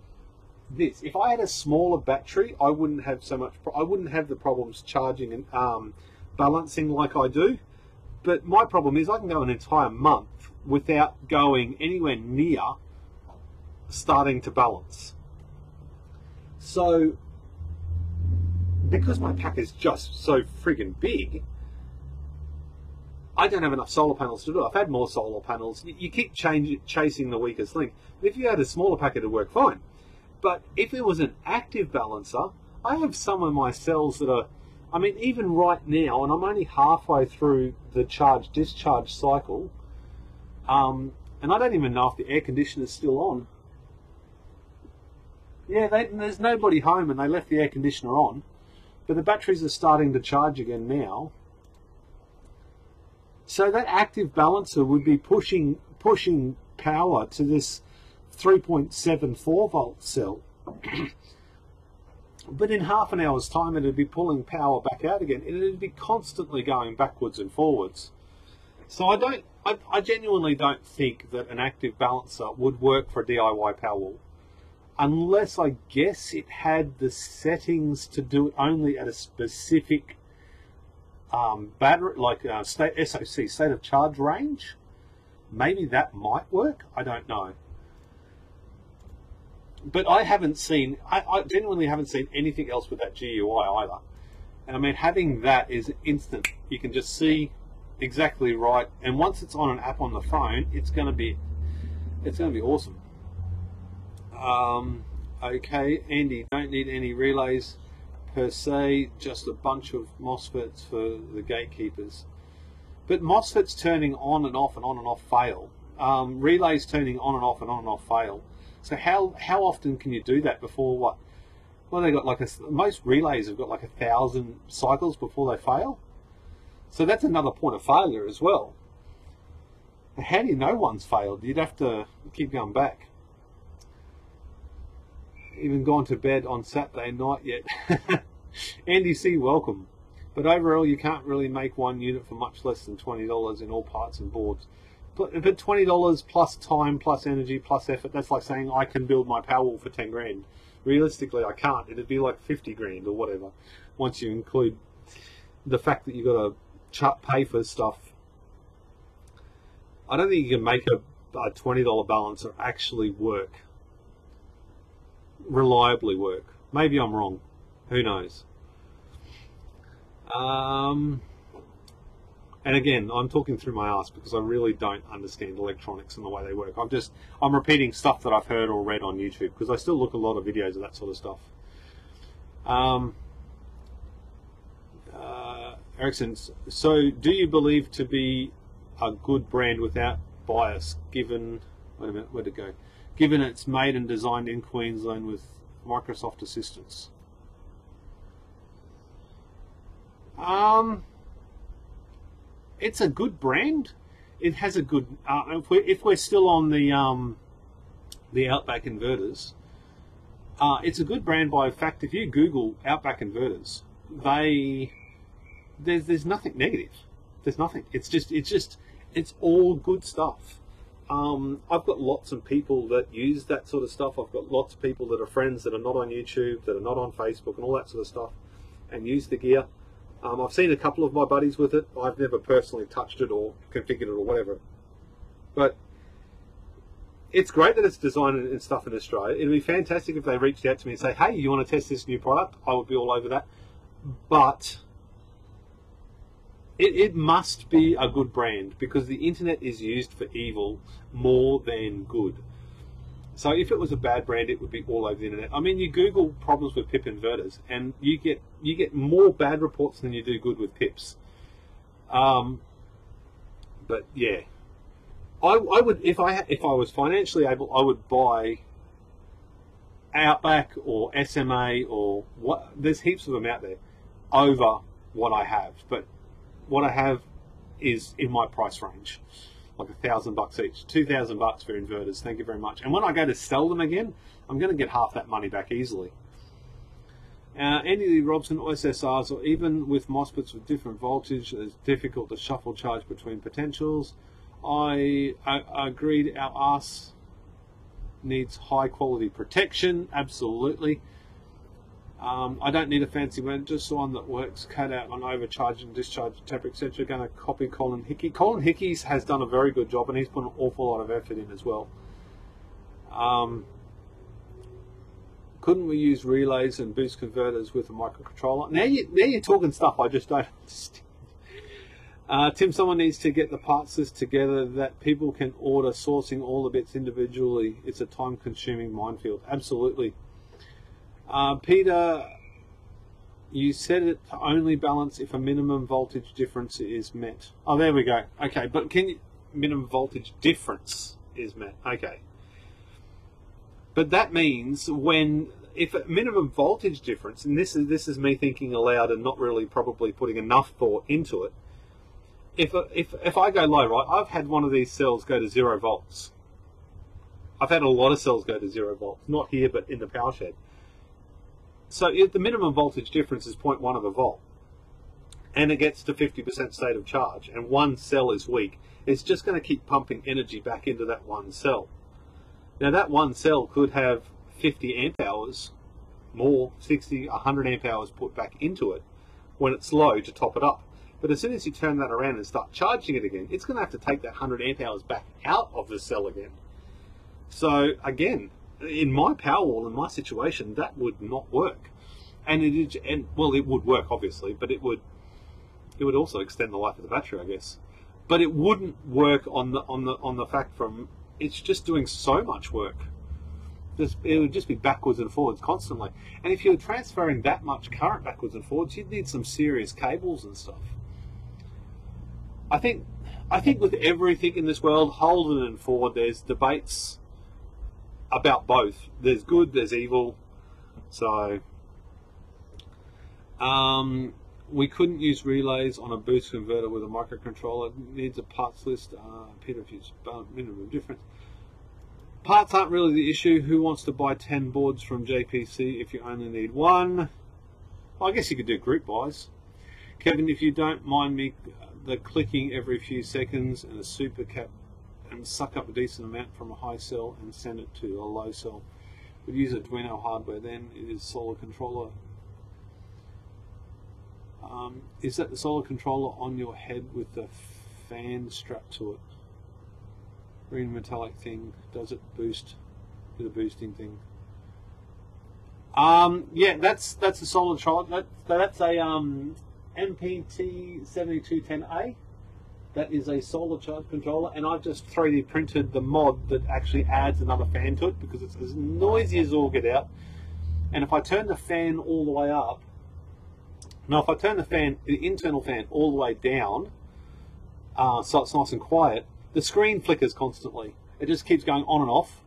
this. If I had a smaller battery, I wouldn't have I wouldn't have the problems charging and balancing like I do. But my problem is I can go an entire month without going anywhere near starting to balance. So because my pack is just so friggin' big, I don't have enough solar panels to do it. I've had more solar panels. You keep chasing the weakest link. If you had a smaller pack, it'd work fine. But if it was an active balancer, I have some of my cells that are, I mean, even right now, and I'm only halfway through the charge-discharge cycle, and I don't even know if the air conditioner's still on. Yeah, there's nobody home and they left the air conditioner on, but the batteries are starting to charge again now. So that active balancer would be pushing power to this 3.74 volt cell. But in half an hour's time, it'd be pulling power back out again, and it'd be constantly going backwards and forwards. So I genuinely don't think that an active balancer would work for a DIY Powerwall, unless I guess it had the settings to do it only at a specific battery, like SOC, state of charge range. Maybe that might work. I don't know. But I haven't seen, I genuinely haven't seen anything else with that GUI either. And I mean, having that is instant. You can just see exactly right. And once it's on an app on the phone, it's going to be awesome. Okay, Andy, don't need any relays per se, just a bunch of MOSFETs for the gatekeepers. But MOSFETs turning on and off and on and off fail. Relays turning on and off and on and off fail. So how often can you do that before what? Well, they got like most relays have got like 1,000 cycles before they fail. So that's another point of failure as well. How do you know one's failed? You'd have to keep going back. Even gone to bed on Saturday night yet. Andy C, welcome. But overall, you can't really make one unit for much less than $20 in all parts and boards. But $20 plus time, plus energy, plus effort, that's like saying I can build my Powerwall for 10 grand. Realistically, I can't. It'd be like 50 grand or whatever, once you include the fact that you've got to pay for stuff. I don't think you can make a $20 balancer actually work. Reliably work. Maybe I'm wrong. Who knows? And again, I'm talking through my ass because I really don't understand electronics and the way they work. I'm repeating stuff that I've heard or read on YouTube because I still look a lot of videos of that sort of stuff. Erickson, so do you believe to be a good brand without bias, given, wait a minute, where'd it go? Given it's made and designed in Queensland with Microsoft assistance? It's a good brand. It has a good. If we're still on the Outback inverters, it's a good brand by fact. If you Google Outback inverters, there's nothing negative. There's nothing. It's all good stuff. I've got lots of people that use that sort of stuff. I've got lots of people that are friends that are not on YouTube, that are not on Facebook, and all that sort of stuff, and use the gear. I've seen a couple of my buddies with it. I've never personally touched it or configured it or whatever. But it's great that it's designed and stuff in Australia. It'd be fantastic if they reached out to me and say, hey, you want to test this new product? I would be all over that. But it must be a good brand because the internet is used for evil more than good. So if it was a bad brand, it would be all over the internet. I mean, you Google problems with PIP inverters, and you get more bad reports than you do good with PIPs. But yeah, I would if I was financially able, I would buy Outback or SMA or what. There's heaps of them out there over what I have, but what I have is in my price range. like $1,000 each, $2,000 for inverters. Thank you very much. And when I go to sell them again, I'm going to get half that money back easily. Any Robson OSSRs, or even with MOSFETs with different voltage, it's difficult to shuffle charge between potentials. I agreed our arse needs high quality protection, absolutely. I don't need a fancy one, just one that works, cut out on overcharge and discharge, temper, etc. Going to copy Colin Hickey. Colin Hickey has done a very good job, and he's put an awful lot of effort in as well. Couldn't we use relays and boost converters with a microcontroller? Now you're talking stuff I just don't understand. Tim, someone needs to get the parts list together that people can order, sourcing all the bits individually. It's a time-consuming minefield. Absolutely. Peter, you said it to only balance if a minimum voltage difference is met. Oh, there we go. Okay, but can you, minimum voltage difference is met? Okay. But that means if a minimum voltage difference, and this is me thinking aloud and not really probably putting enough thought into it. If I go low, right, I've had one of these cells go to 0 volts. I've had a lot of cells go to 0 volts, not here, but in the power shed. So if the minimum voltage difference is 0.1 of a volt, and it gets to 50% state of charge, and one cell is weak, it's just going to keep pumping energy back into that one cell. Now that one cell could have 50 amp hours more, 60, 100 amp hours put back into it when it's low to top it up. But as soon as you turn that around and start charging it again, it's going to have to take that 100 amp hours back out of the cell again. So again, in my Powerwall, in my situation, that would not work. And well, it would work obviously, but it would also extend the life of the battery, I guess. But it wouldn't work on the fact from it's just doing so much work. It would just be backwards and forwards constantly. And if you're transferring that much current backwards and forwards, you'd need some serious cables and stuff. I think with everything in this world, Holden and Ford, there's debates about both. There's good, there's evil. So we couldn't use relays on a boost converter with a microcontroller. It needs a parts list. Peter, if you minimum difference. Parts aren't really the issue. Who wants to buy 10 boards from JPC if you only need one? Well, I guess you could do group buys. Kevin, if you don't mind me, the clicking every few seconds and a super cap and suck up a decent amount from a high cell and send it to a low cell. We'd use Arduino hardware then. It is solar controller. Is that the solar controller on your head with the fan strapped to it? Green metallic thing. Does it boost with a boosting thing? Yeah, that's a solar controller. That's a MPT 7210A. That is a solar charge controller, and I've just 3D printed the mod that actually adds another fan to it because it's as noisy as all get out. And if I turn the fan all the way up, now if I turn the internal fan all the way down, so it's nice and quiet, the screen flickers constantly. It just keeps going on and off,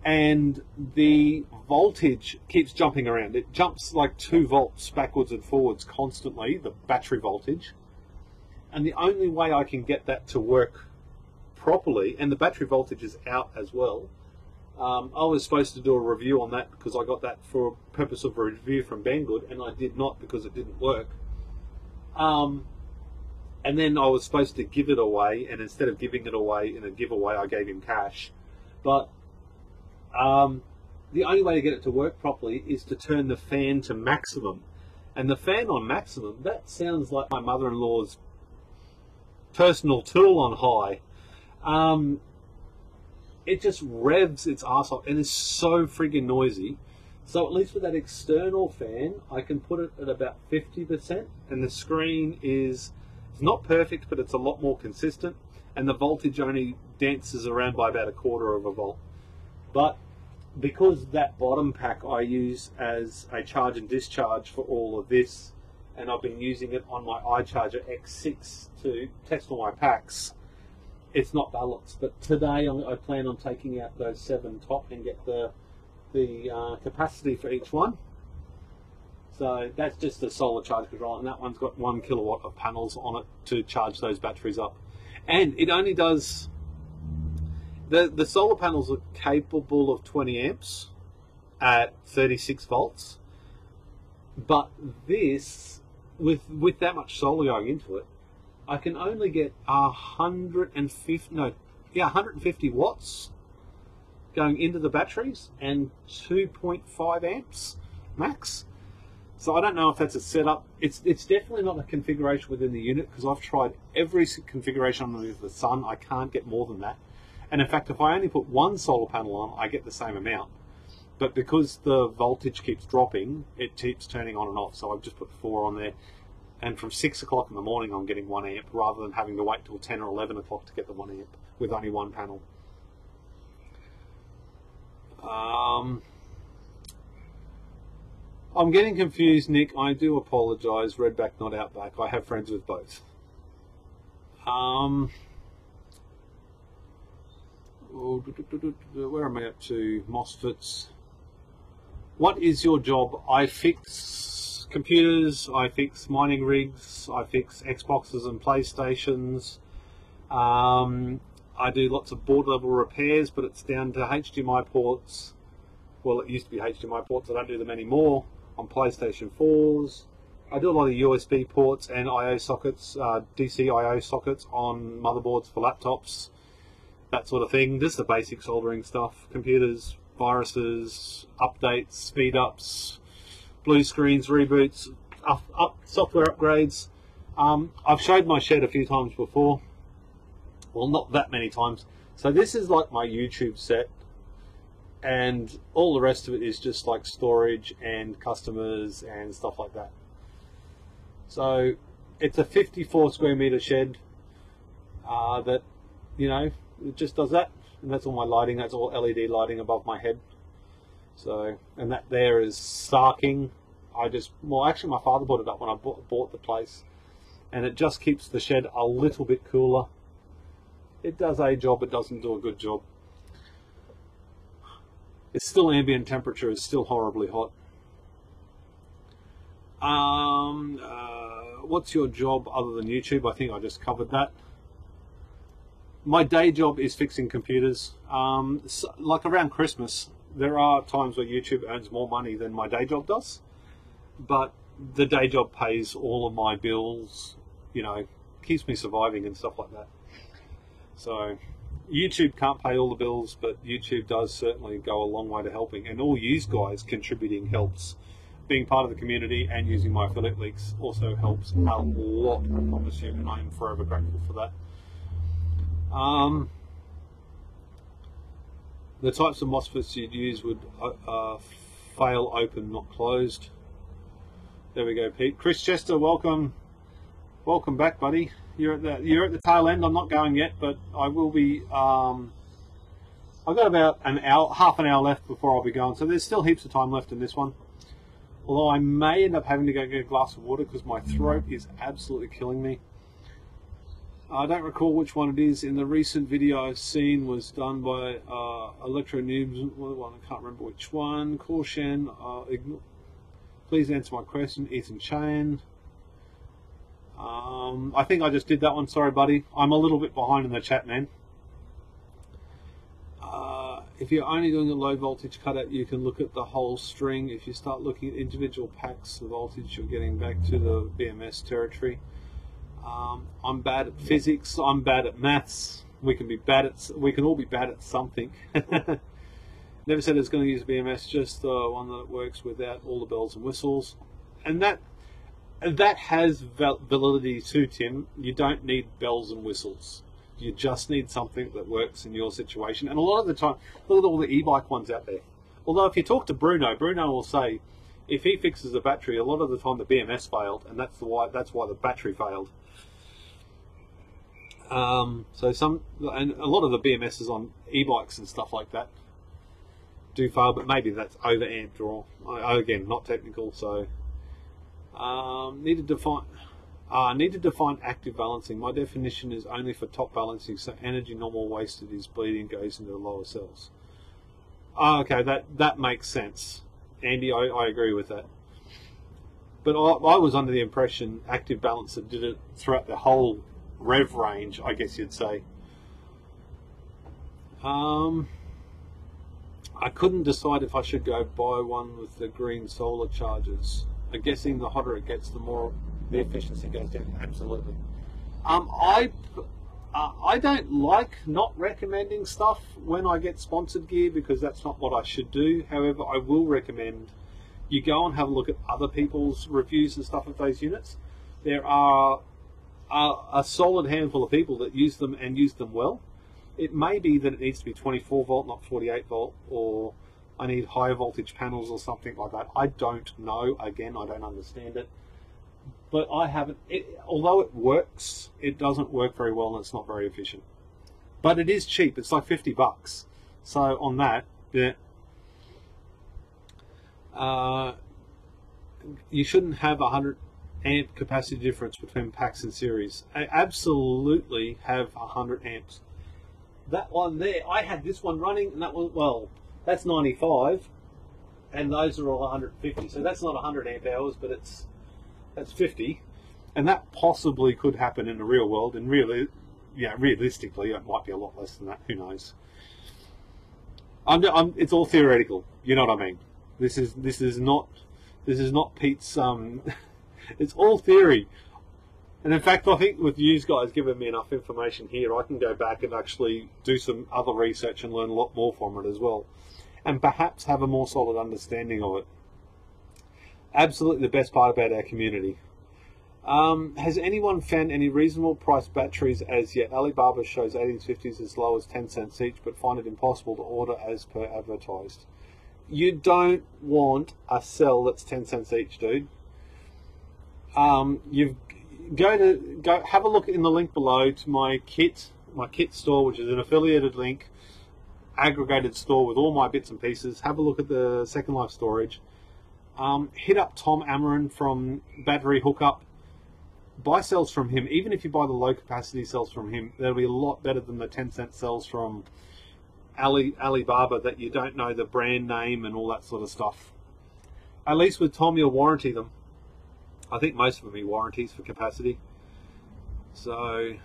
and the voltage keeps jumping around. It jumps like 2 volts backwards and forwards constantly, the battery voltage. And the only way I can get that to work properly, and the battery voltage is out as well. I was supposed to do a review on that because I got that for purpose of a review from Banggood, and I did not because it didn't work. And then I was supposed to give it away, and instead of giving it away in a giveaway, I gave him cash. But the only way to get it to work properly is to turn the fan to maximum. And the fan on maximum, that sounds like my mother-in-law's personal tool on high. It just revs its arse off and is so friggin' noisy. So at least with that external fan, I can put it at about 50%, and the screen is, it's not perfect, but it's a lot more consistent, and the voltage only dances around by about 1/4 of a volt. But because that bottom pack I use as a charge and discharge for all of this, and I've been using it on my iCharger X6 to test all my packs, it's not balanced. But today I plan on taking out those 7 top and get the capacity for each one. So that's just a solar charge controller, and that one's got 1 kilowatt of panels on it to charge those batteries up. And it only does, the solar panels are capable of 20 amps at 36 volts, but this, with that much solar going into it, I can only get 150 watts going into the batteries and 2.5 amps max. So I don't know if that's a setup. It's definitely not a configuration within the unit, because I've tried every configuration under the sun. I can't get more than that. And in fact, if I only put one solar panel on, I get the same amount. But because the voltage keeps dropping, it keeps turning on and off. So I've just put 4 on there. And from 6 o'clock in the morning, I'm getting 1 amp, rather than having to wait till 10 or 11 o'clock to get the 1 amp with only one panel. I'm getting confused, Nick. I do apologise. Redback, not Outback. I have friends with both. Where am I up to? MOSFETs. What is your job? I fix computers, I fix mining rigs, I fix Xboxes and PlayStations. I do lots of board level repairs, but it's down to HDMI ports. Well, it used to be HDMI ports. I don't do them anymore on PlayStation 4s. I do a lot of USB ports and I/O sockets, DC I/O sockets on motherboards for laptops, that sort of thing. Just the basic soldering stuff. Computers, viruses, updates, speed ups, blue screens, reboots, software upgrades. I've showed my shed a few times before. Well, not that many times. So this is like my YouTube set, and all the rest of it is just like storage and customers and stuff like that. So it's a 54 square meter shed that, you know, it just does that. And that's all my lighting. That's all LED lighting above my head. So, and that there is sarking. Well, actually my father bought it up when I bought the place, and it just keeps the shed a little bit cooler. It does a job, it doesn't do a good job. It's still ambient temperature, it's still horribly hot. What's your job other than YouTube? I think I just covered that. My day job is fixing computers. So, like around Christmas, there are times where YouTube earns more money than my day job does, but the day job pays all of my bills, you know, keeps me surviving and stuff like that. So YouTube can't pay all the bills, but YouTube does certainly go a long way to helping, and all you guys contributing helps. Being part of the community and using my affiliate links also helps a lot, I promise you, and I am forever grateful for that. The types of MOSFETs you'd use would fail open, not closed. There we go, Pete. Chris Chester, welcome back, buddy. You're at the tail end. I'm not going yet, but I will be. I've got about half an hour left before I'll be going, so there's still heaps of time left in this one. Although I may end up having to go get a glass of water because my throat is absolutely killing me. I don't recall which one it is. In the recent video I've seen was done by Electro Noobs. I can't remember which one. Caution. Please answer my question. Ethan Chain. I think I just did that one. Sorry, buddy. I'm a little bit behind in the chat, man. If you're only doing a low voltage cutout, you can look at the whole string. If you start looking at individual packs, the voltage, you're getting back to the BMS territory. I'm bad at physics. I'm bad at maths. We can all be bad at something. Never said it's going to use BMS, just one that works without all the bells and whistles. And that has validity too, Tim. You don't need bells and whistles. You just need something that works in your situation. And a lot of the time, look at all the e-bike ones out there. Although if you talk to Bruno will say, if he fixes the battery, a lot of the time the BMS failed, and that's why the battery failed. And a lot of the BMSs on e-bikes and stuff like that do fail, but maybe that's over-amped, or again, not technical. So need to define active balancing. My definition is only for top balancing, so energy normal wasted is bleeding goes into the lower cells. Okay, that makes sense, Andy. I agree with that. But I was under the impression active balancer did it throughout the whole rev range, I guess you'd say. I couldn't decide if I should go buy one with the green solar chargers. I'm guessing the hotter it gets, the more the efficiency goes down. Absolutely. I don't like not recommending stuff when I get sponsored gear, because that's not what I should do. However, I will recommend you go and have a look at other people's reviews and stuff of those units. There are a solid handful of people that use them and use them well. It may be that it needs to be 24 volt, not 48 volt, or I need higher voltage panels or something like that. I don't know. Again, I don't understand it. But I haven't, although it works, it doesn't work very well and it's not very efficient. But it is cheap. It's like $50. So on that, yeah, you shouldn't have 100 amp capacity difference between packs and series. I absolutely have 100 amps. That one there, I had this one running, and that one, well, that's 95, and those are all 150. So that's not 100 amp hours, but that's 50, and that possibly could happen in the real world. And really, yeah, realistically, it might be a lot less than that. Who knows? It's all theoretical. You know what I mean? This is not Pete's. It's all theory. And in fact, I think with you guys giving me enough information here, I can go back and actually do some other research and learn a lot more from it as well, and perhaps have a more solid understanding of it. Absolutely the best part about our community. Has anyone found any reasonable priced batteries as yet? Alibaba shows 1850s as low as 10 cents each, but find it impossible to order as per advertised. You don't want a cell that's 10 cents each, dude. You've go have a look in the link below to my kit store, which is an affiliated link, aggregated store with all my bits and pieces. Have a look at the Secondlife storage. Hit up Tom Amarin from Battery Hookup. Buy cells from him. Even if you buy the low capacity cells from him, they'll be a lot better than the 10-cent cells from Alibaba that you don't know the brand name and all that sort of stuff. At least with Tom, you'll warranty them. I think most of them are warranties for capacity. So,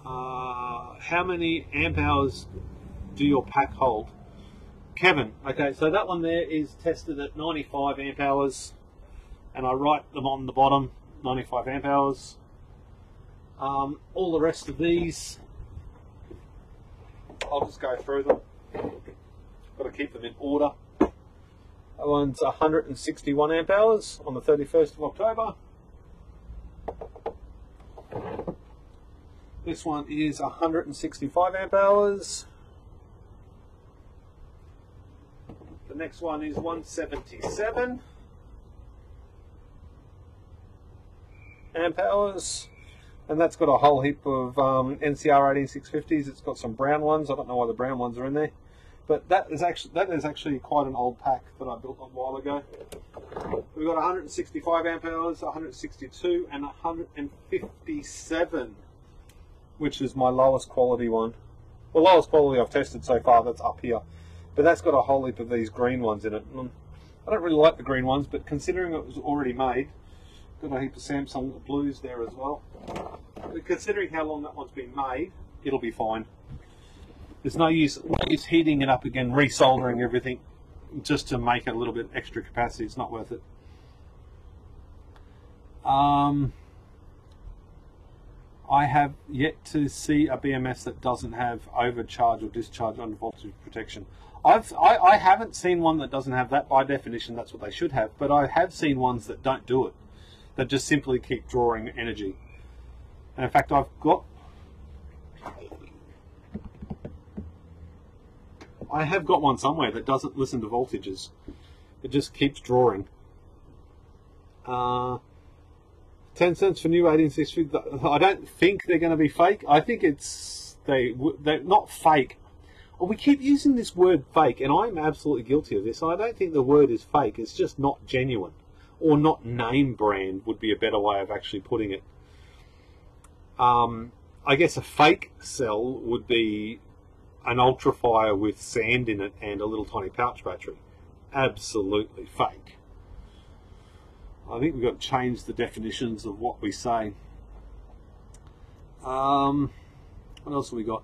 how many amp hours do your pack hold? Kevin, okay, so that one there is tested at 95 amp hours, and I write them on the bottom, 95 amp hours. All the rest of these, I'll just go through them. Got to keep them in order. That one's 161 amp hours on the 31st of October. This one is 165 amp hours. The next one is 177 amp hours. And that's got a whole heap of NCR 18650s. It's got some brown ones. I don't know why the brown ones are in there. But that is actually quite an old pack that I built a while ago. We've got 165 amp hours, 162, and 157, which is my lowest quality one. Well, lowest quality I've tested so far, that's up here. But that's got a whole heap of these green ones in it. I don't really like the green ones, but considering it was already made, got a heap of Samsung blues there as well. But considering how long that one's been made, it'll be fine. There's no use heating it up again, resoldering everything, just to make a little bit extra capacity. It's not worth it. I have yet to see a BMS that doesn't have overcharge or discharge under voltage protection. I haven't seen one that doesn't have that. By definition, that's what they should have. But I have seen ones that don't do it, that just simply keep drawing energy. And in fact, I have got one somewhere that doesn't listen to voltages. It just keeps drawing. 10 cents for new 18650. I don't think they're going to be fake. I think they're not fake. We keep using this word fake, and I'm absolutely guilty of this. I don't think the word is fake. It's just not genuine, or not name brand would be a better way of actually putting it. I guess a fake cell would be an ultrafire with sand in it and a little tiny pouch battery. Absolutely fake. I think we've got to change the definitions of what we say. What else have we got?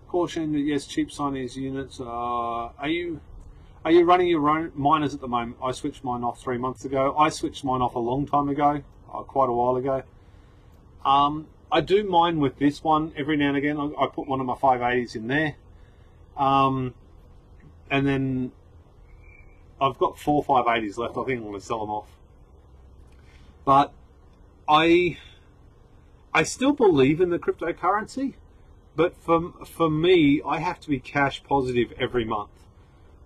Caution, yes, cheap Chinese units. Are you running your own miners at the moment? I switched mine off 3 months ago. I switched mine off a long time ago, quite a while ago. I do mine with this one every now and again. I put one of my 580s in there. And then I've got 4 580s left. I think I'm going to sell them off. But I still believe in the cryptocurrency. But for me, I have to be cash positive every month.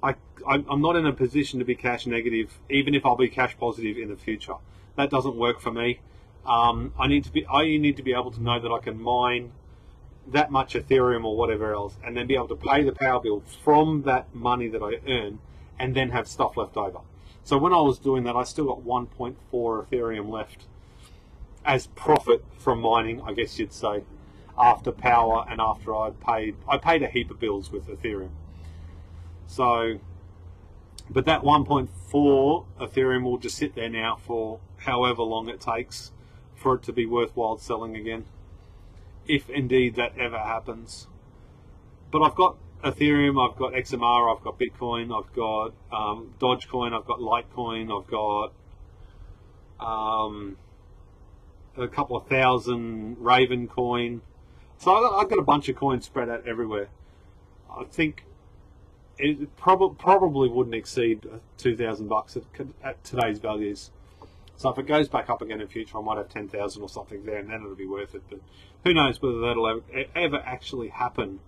I'm not in a position to be cash negative, even if I'll be cash positive in the future. That doesn't work for me. I need to be able to know that I can mine that much Ethereum or whatever else, and then be able to pay the power bill from that money that I earn, and then have stuff left over. So when I was doing that, I still got 1.4 Ethereum left as profit from mining, I guess you'd say, after power and after I paid a heap of bills with Ethereum. So, but that 1.4 Ethereum will just sit there now for however long it takes for it to be worthwhile selling again, if indeed that ever happens. But I've got Ethereum, I've got XMR, I've got Bitcoin, I've got Dogecoin, I've got Litecoin, I've got a couple of thousand Raven coin. So I've got a bunch of coins spread out everywhere. I think it probably wouldn't exceed $2,000 at today's values. So if it goes back up again in future, I might have 10,000 or something there, and then it'll be worth it. But who knows whether that'll ever actually happen.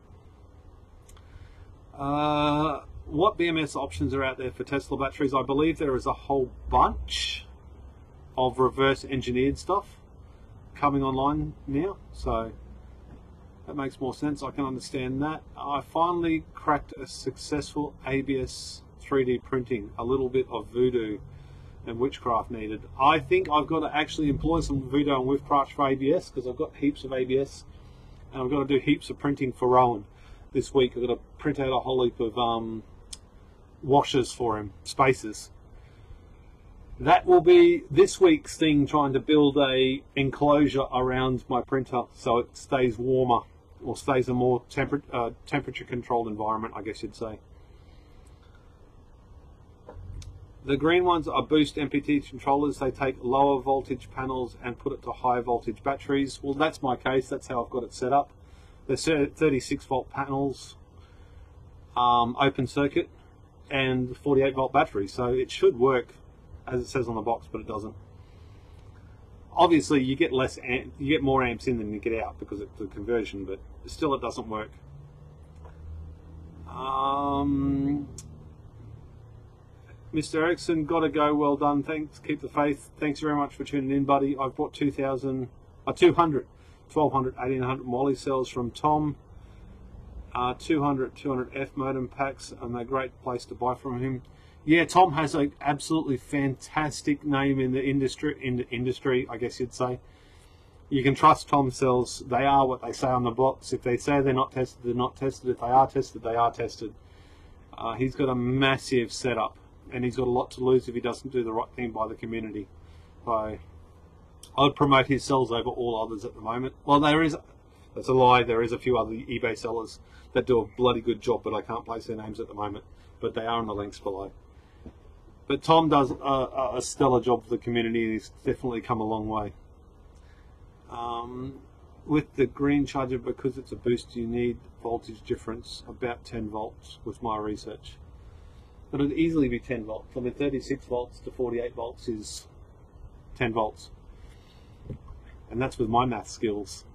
What BMS options are out there for Tesla batteries? I believe there is a whole bunch of reverse engineered stuff coming online now. So that makes more sense. I can understand that. I finally cracked a successful ABS 3D printing. A little bit of voodoo and witchcraft needed. I think I've got to actually employ some voodoo and witchcraft for ABS, because I've got heaps of ABS, and I've got to do heaps of printing for Rowan this week. I've got to print out a whole heap of washers for him, spacers. That will be this week's thing, trying to build a enclosure around my printer so it stays warmer, or stays a more temperature controlled environment, I guess you'd say. The green ones are boost MPT controllers. They take lower voltage panels and put it to high voltage batteries. Well, that's my case. That's how I've got it set up. They're 36 volt panels, open circuit, and 48 volt batteries. So it should work as it says on the box, but it doesn't. Obviously, you get more amps in than you get out because it's the conversion, but still it doesn't work. Mr. Erickson, gotta go, well done, thanks, keep the faith. Thanks very much for tuning in, buddy. I've bought 200, 1200, 1800 Wally cells from Tom. 200F modem packs, and they're a great place to buy from him. Yeah, Tom has an absolutely fantastic name in the industry, I guess you'd say. You can trust Tom cells. They are what they say on the box. If they say they're not tested, they're not tested. If they are tested, they are tested. He's got a massive setup, and he's got a lot to lose if he doesn't do the right thing by the community. So I'd promote his cells over all others at the moment. Well, that's a lie. There is a few other eBay sellers that do a bloody good job, but I can't place their names at the moment. But they are in the links below. But Tom does a stellar job for the community, and he's definitely come a long way. With the green charger, because it's a boost, you need voltage difference about 10 volts with my research. But it'd easily be 10 volts. I mean, 36 volts to 48 volts is 10 volts. And that's with my math skills.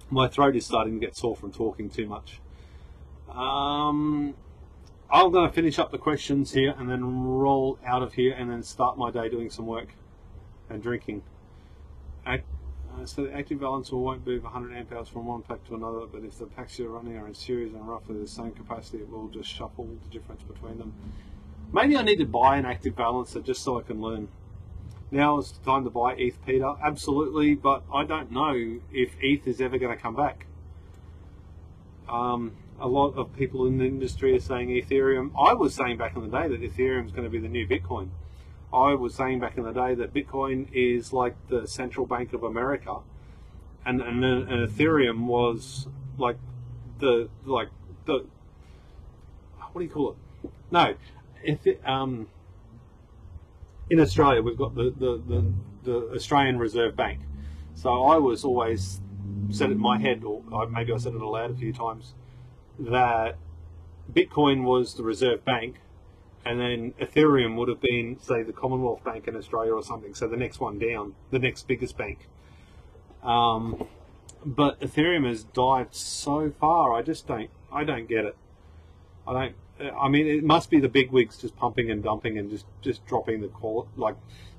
My throat is starting to get sore from talking too much. I'm going to finish up the questions here and then roll out of here and then start my day doing some work and drinking. So the active balancer won't move 100 amp hours from one pack to another, but if the packs you're running are in series and roughly the same capacity, it will just shuffle the difference between them. Maybe I need to buy an active balancer just so I can learn. Now is the time to buy ETH, Peter. Absolutely, but I don't know if ETH is ever going to come back. A lot of people in the industry are saying Ethereum. I was saying back in the day that Ethereum is going to be the new Bitcoin. I was saying back in the day that Bitcoin is like the central bank of America, and Ethereum was like the what do you call it? No, if it, in Australia we've got the Australian Reserve Bank. So I was always said it in my head, or maybe I said it aloud a few times, that Bitcoin was the Reserve Bank, and then Ethereum would have been, say, the Commonwealth Bank in Australia or something. So the next one down, the next biggest bank. But Ethereum has dived so far. I don't get it. I mean, it must be the big wigs just pumping and dumping and just dropping the quality, like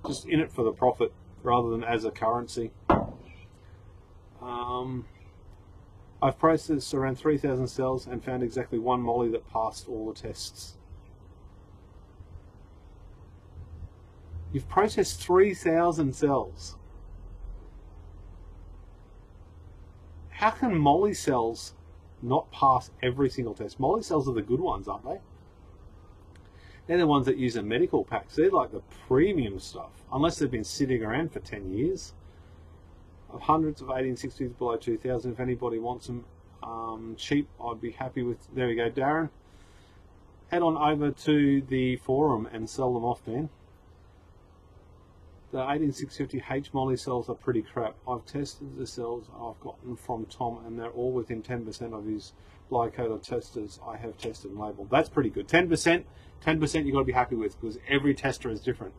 just in it for the profit rather than as a currency. I've processed around 3,000 cells and found exactly one molly that passed all the tests. You've processed 3,000 cells. How can molly cells not pass every single test? Molly cells are the good ones, aren't they? They're the ones that use in medical packs. They're like the premium stuff, unless they've been sitting around for 10 years. Of hundreds of 1860s below 2,000. If anybody wants them cheap, I'd be happy with. There we go, Darren. Head on over to the forum and sell them off, man. The 18650 H molly cells are pretty crap. I've tested the cells I've gotten from Tom, and they're all within 10% of his glycoda testers I have tested and labelled. That's pretty good. 10%, you've got to be happy with, because every tester is different.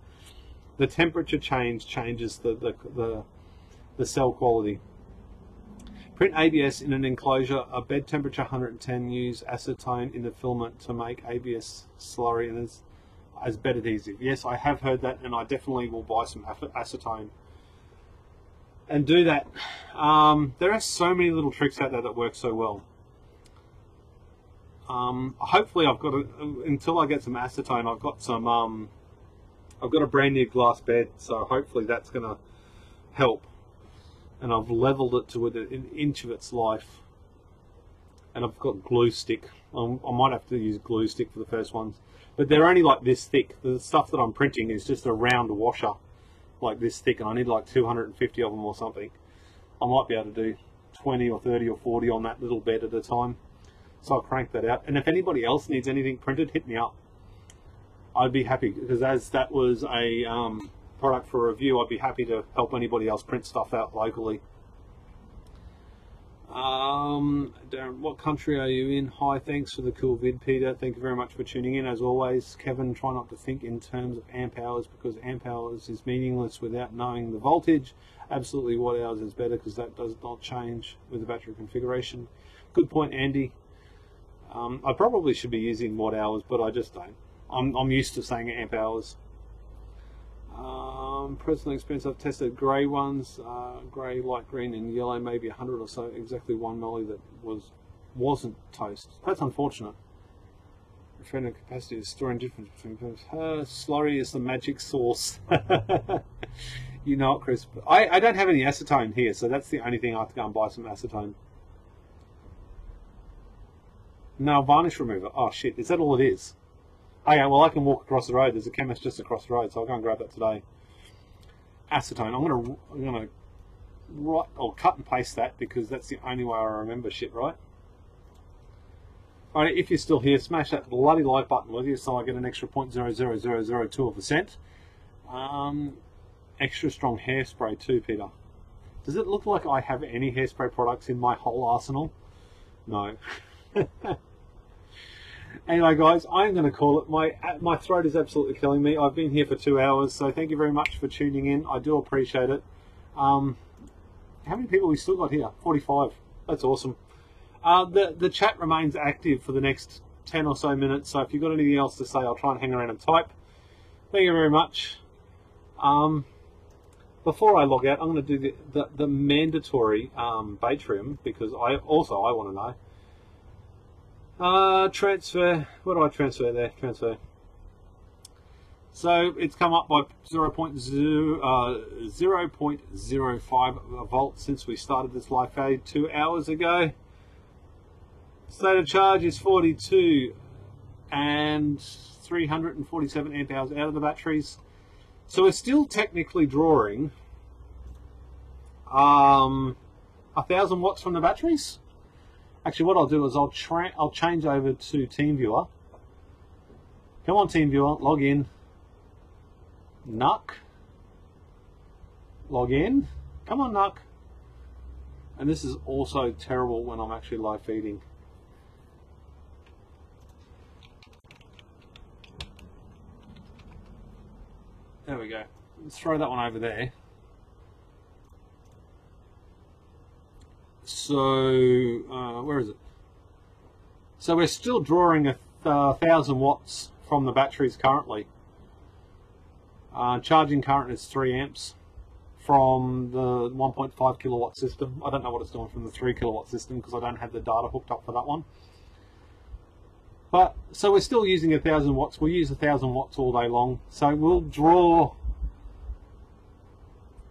The temperature changes the cell quality. Print ABS in an enclosure, a bed temperature 110, use acetone in the filament to make ABS slurry and as bed adhesive. Yes, I have heard that, and I definitely will buy some acetone and do that. There are so many little tricks out there that work so well. Hopefully I've got until I get some acetone, I've got some I've got a brand new glass bed, so hopefully that's going to help. And I've leveled it to within an inch of its life, and I've got glue stick. I might have to use glue stick for the first ones, but they're only like this thick. The stuff that I'm printing is just a round washer like this thick, and I need like 250 of them or something. I might be able to do 20 or 30 or 40 on that little bed at a time, so I'll crank that out. And if anybody else needs anything printed, hit me up. I'd be happy, because as that was a product for review, I'd be happy to help anybody else print stuff out locally. Darren, what country are you in? Hi, thanks for the cool vid, Peter. Thank you very much for tuning in. As always, Kevin, try not to think in terms of amp hours, because amp hours is meaningless without knowing the voltage. Absolutely watt hours is better, because that does not change with the battery configuration. Good point, Andy. I probably should be using watt hours, but I just don't. I'm used to saying amp hours. Personal experience, I've tested grey ones, grey, light green and yellow, maybe 100 or so, exactly one molly that wasn't toast. That's unfortunate. Referring to capacity is storing difference between slurry is the magic sauce. You know it, Chris. I don't have any acetone here, so that's the only thing. I have to go and buy some acetone. No, varnish remover. Oh shit, is that all it is? Okay, well I can walk across the road. There's a chemist just across the road, so I'll go and grab that today. Acetone. I'm gonna write or cut and paste that, because that's the only way I remember shit, right? Alright, if you're still here, smash that bloody like button, will you, so I get an extra 0.00002 of a cent. Extra strong hairspray too, Peter. Does it look like I have any hairspray products in my whole arsenal? No. Anyway, guys, I'm going to call it. My throat is absolutely killing me. I've been here for 2 hours, so thank you very much for tuning in. I do appreciate it. How many people we still got here? 45. That's awesome. The chat remains active for the next 10 or so minutes, so if you've got anything else to say, I'll try and hang around and type. Thank you very much. Before I log out, I'm going to do the mandatory Patreon, because I want to know. Transfer. What do I transfer there? Transfer. So it's come up by 0.05 volts since we started this live feed 2 hours ago. State of charge is 42 and 347 amp hours out of the batteries. So we're still technically drawing 1,000 watts from the batteries. Actually, what I'll do is I'll change over to TeamViewer. Come on, TeamViewer, log in. Nuck. Log in. Come on, Nuck. And this is also terrible when I'm actually live feeding. There we go. Let's throw that one over there. So, where is it? So we're still drawing 1,000 watts from the batteries currently. Charging current is 3 amps from the 1.5 kilowatt system. I don't know what it's doing from the 3 kilowatt system because I don't have the data hooked up for that one. But so we're still using 1,000 watts. We'll use 1,000 watts all day long. So we'll draw.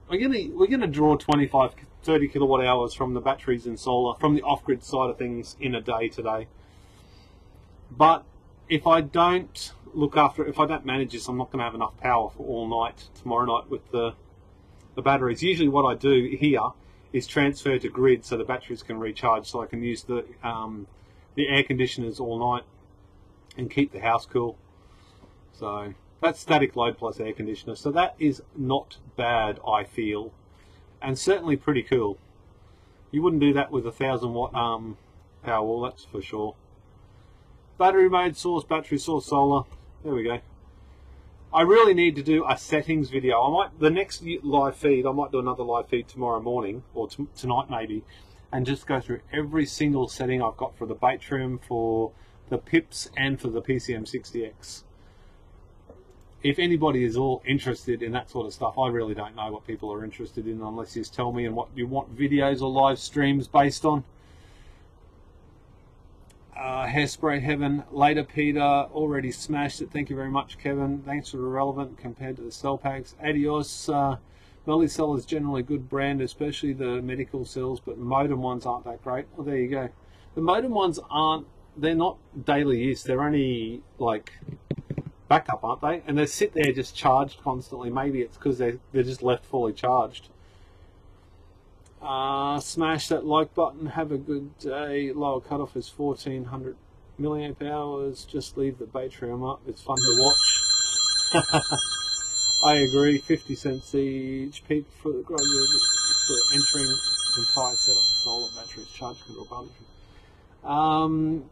We're gonna draw 25, 30 kilowatt hours from the batteries and solar from the off-grid side of things in a day today. But if I don't look after it, if I don't manage this, I'm not going to have enough power for all night tomorrow night with the batteries. Usually what I do here is transfer to grid so the batteries can recharge, so I can use the air conditioners all night and keep the house cool. So that's static load plus air conditioner. So that is not bad, I feel, and certainly pretty cool. You wouldn't do that with 1,000 watt Powerwall, that's for sure. Battery mode, source, battery, source, solar. There we go. I really need to do a settings video. The next live feed, I might do another live feed tomorrow morning or tonight maybe, and just go through every single setting I've got for the Batrim, for the pips, and for the PCM60X. If anybody is all interested in that sort of stuff, I really don't know what people are interested in unless you tell me and what you want videos or live streams based on. Hairspray Heaven, later Peter, already smashed it. Thank you very much, Kevin. Thanks for the relevant compared to the cell packs. Adios. Melicell is generally a good brand, especially the medical cells, but modem ones aren't that great. Well, there you go. The modem ones they're not daily use. They're only like backup, aren't they? And they sit there just charged constantly. Maybe it's because they're just left fully charged. Smash that like button. Have a good day. Lower cutoff is 1400 milliamp hours. Just leave the Batrim up. It's fun to watch. I agree. 50 cents each. People for entering entire setup, solar batteries, charge control button.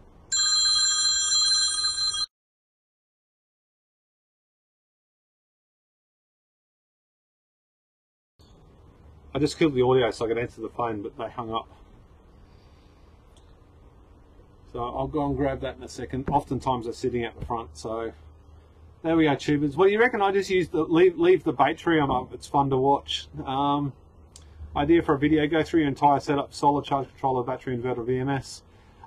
I just killed the audio so I could answer the phone, but they hung up. So I'll go and grab that in a second. Oftentimes they're sitting at the front, so there we go, tubers. Well, you reckon I just use leave the Batrim up? It's fun to watch. Idea for a video: go through your entire setup, solar, charge controller, battery inverter, VMS.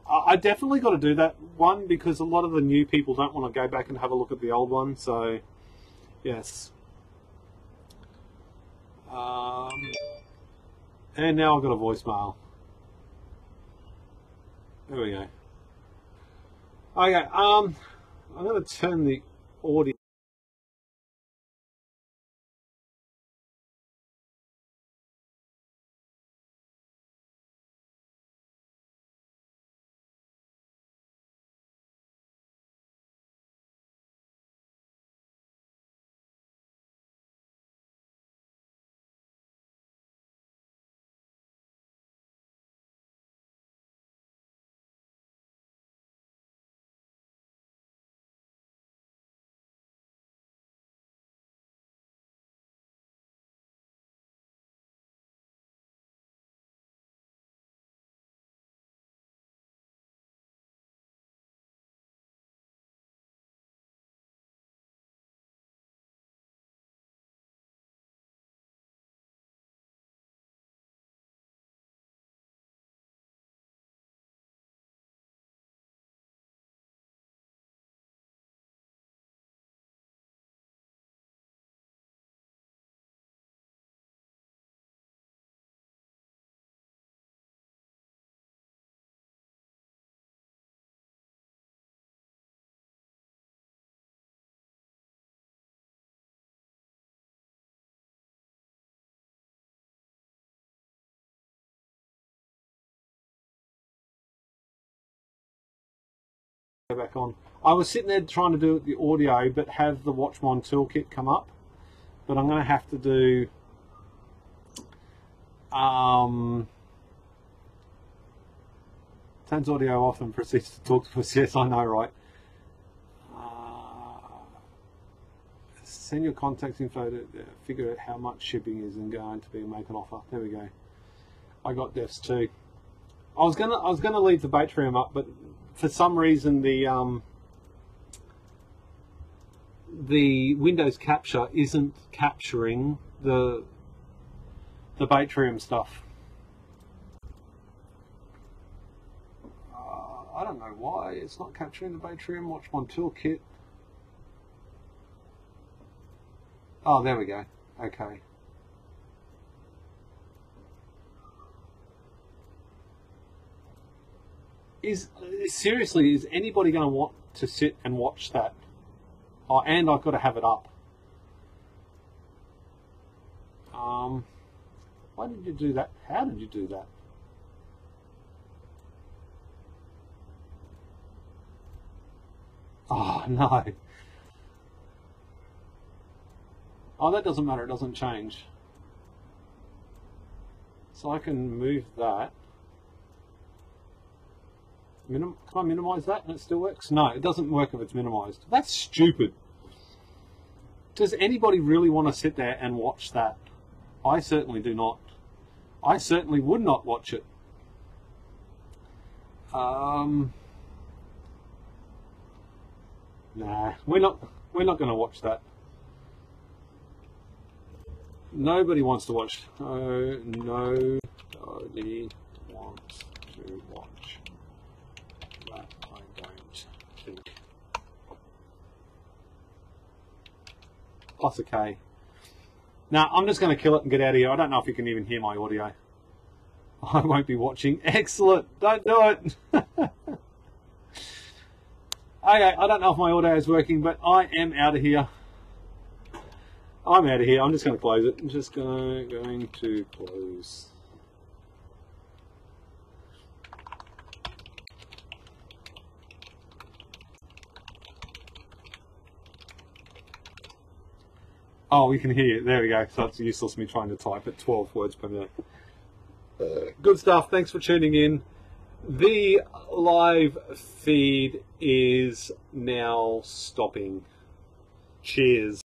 I definitely got to do that one because a lot of the new people don't want to go back and have a look at the old one. So yes. And now I've got a voicemail. There we go. Okay, I'm going to turn the audio. Go back on. I was sitting there trying to do the audio, but have the Watchmon toolkit come up. But I'm going to have to do turns audio off and proceeds to talk to us. Yes, I know, right? Send your contact info to figure out how much shipping is and going to be and make an offer. There we go. I got defs too. I was gonna leave the Batterium up, but for some reason the Windows capture isn't capturing the Batterium stuff. I don't know why it's not capturing the Batterium. Watchmon toolkit. Oh, there we go. Okay. Seriously, is anybody going to want to sit and watch that? Oh, and I've got to have it up. Why did you do that? How did you do that? Oh, no. Oh, that doesn't matter. It doesn't change. So I can move that. Can I minimize that and it still works? No, it doesn't work if it's minimized. That's stupid. Does anybody really want to sit there and watch that? I certainly do not. I certainly would not watch it. Nah, we're not going to watch that. Nobody wants to watch. Nobody wants to watch that. I don't think. Plus a K. Now, I'm just going to kill it and get out of here. I don't know if you can even hear my audio. I won't be watching. Excellent. Don't do it. Okay, I don't know if my audio is working, but I am out of here. I'm out of here. I'm just going to close it. I'm just going to close. Oh, we can hear you. There we go. So it's useless me trying to type at 12 words per minute. Good stuff. Thanks for tuning in. The live feed is now stopping. Cheers.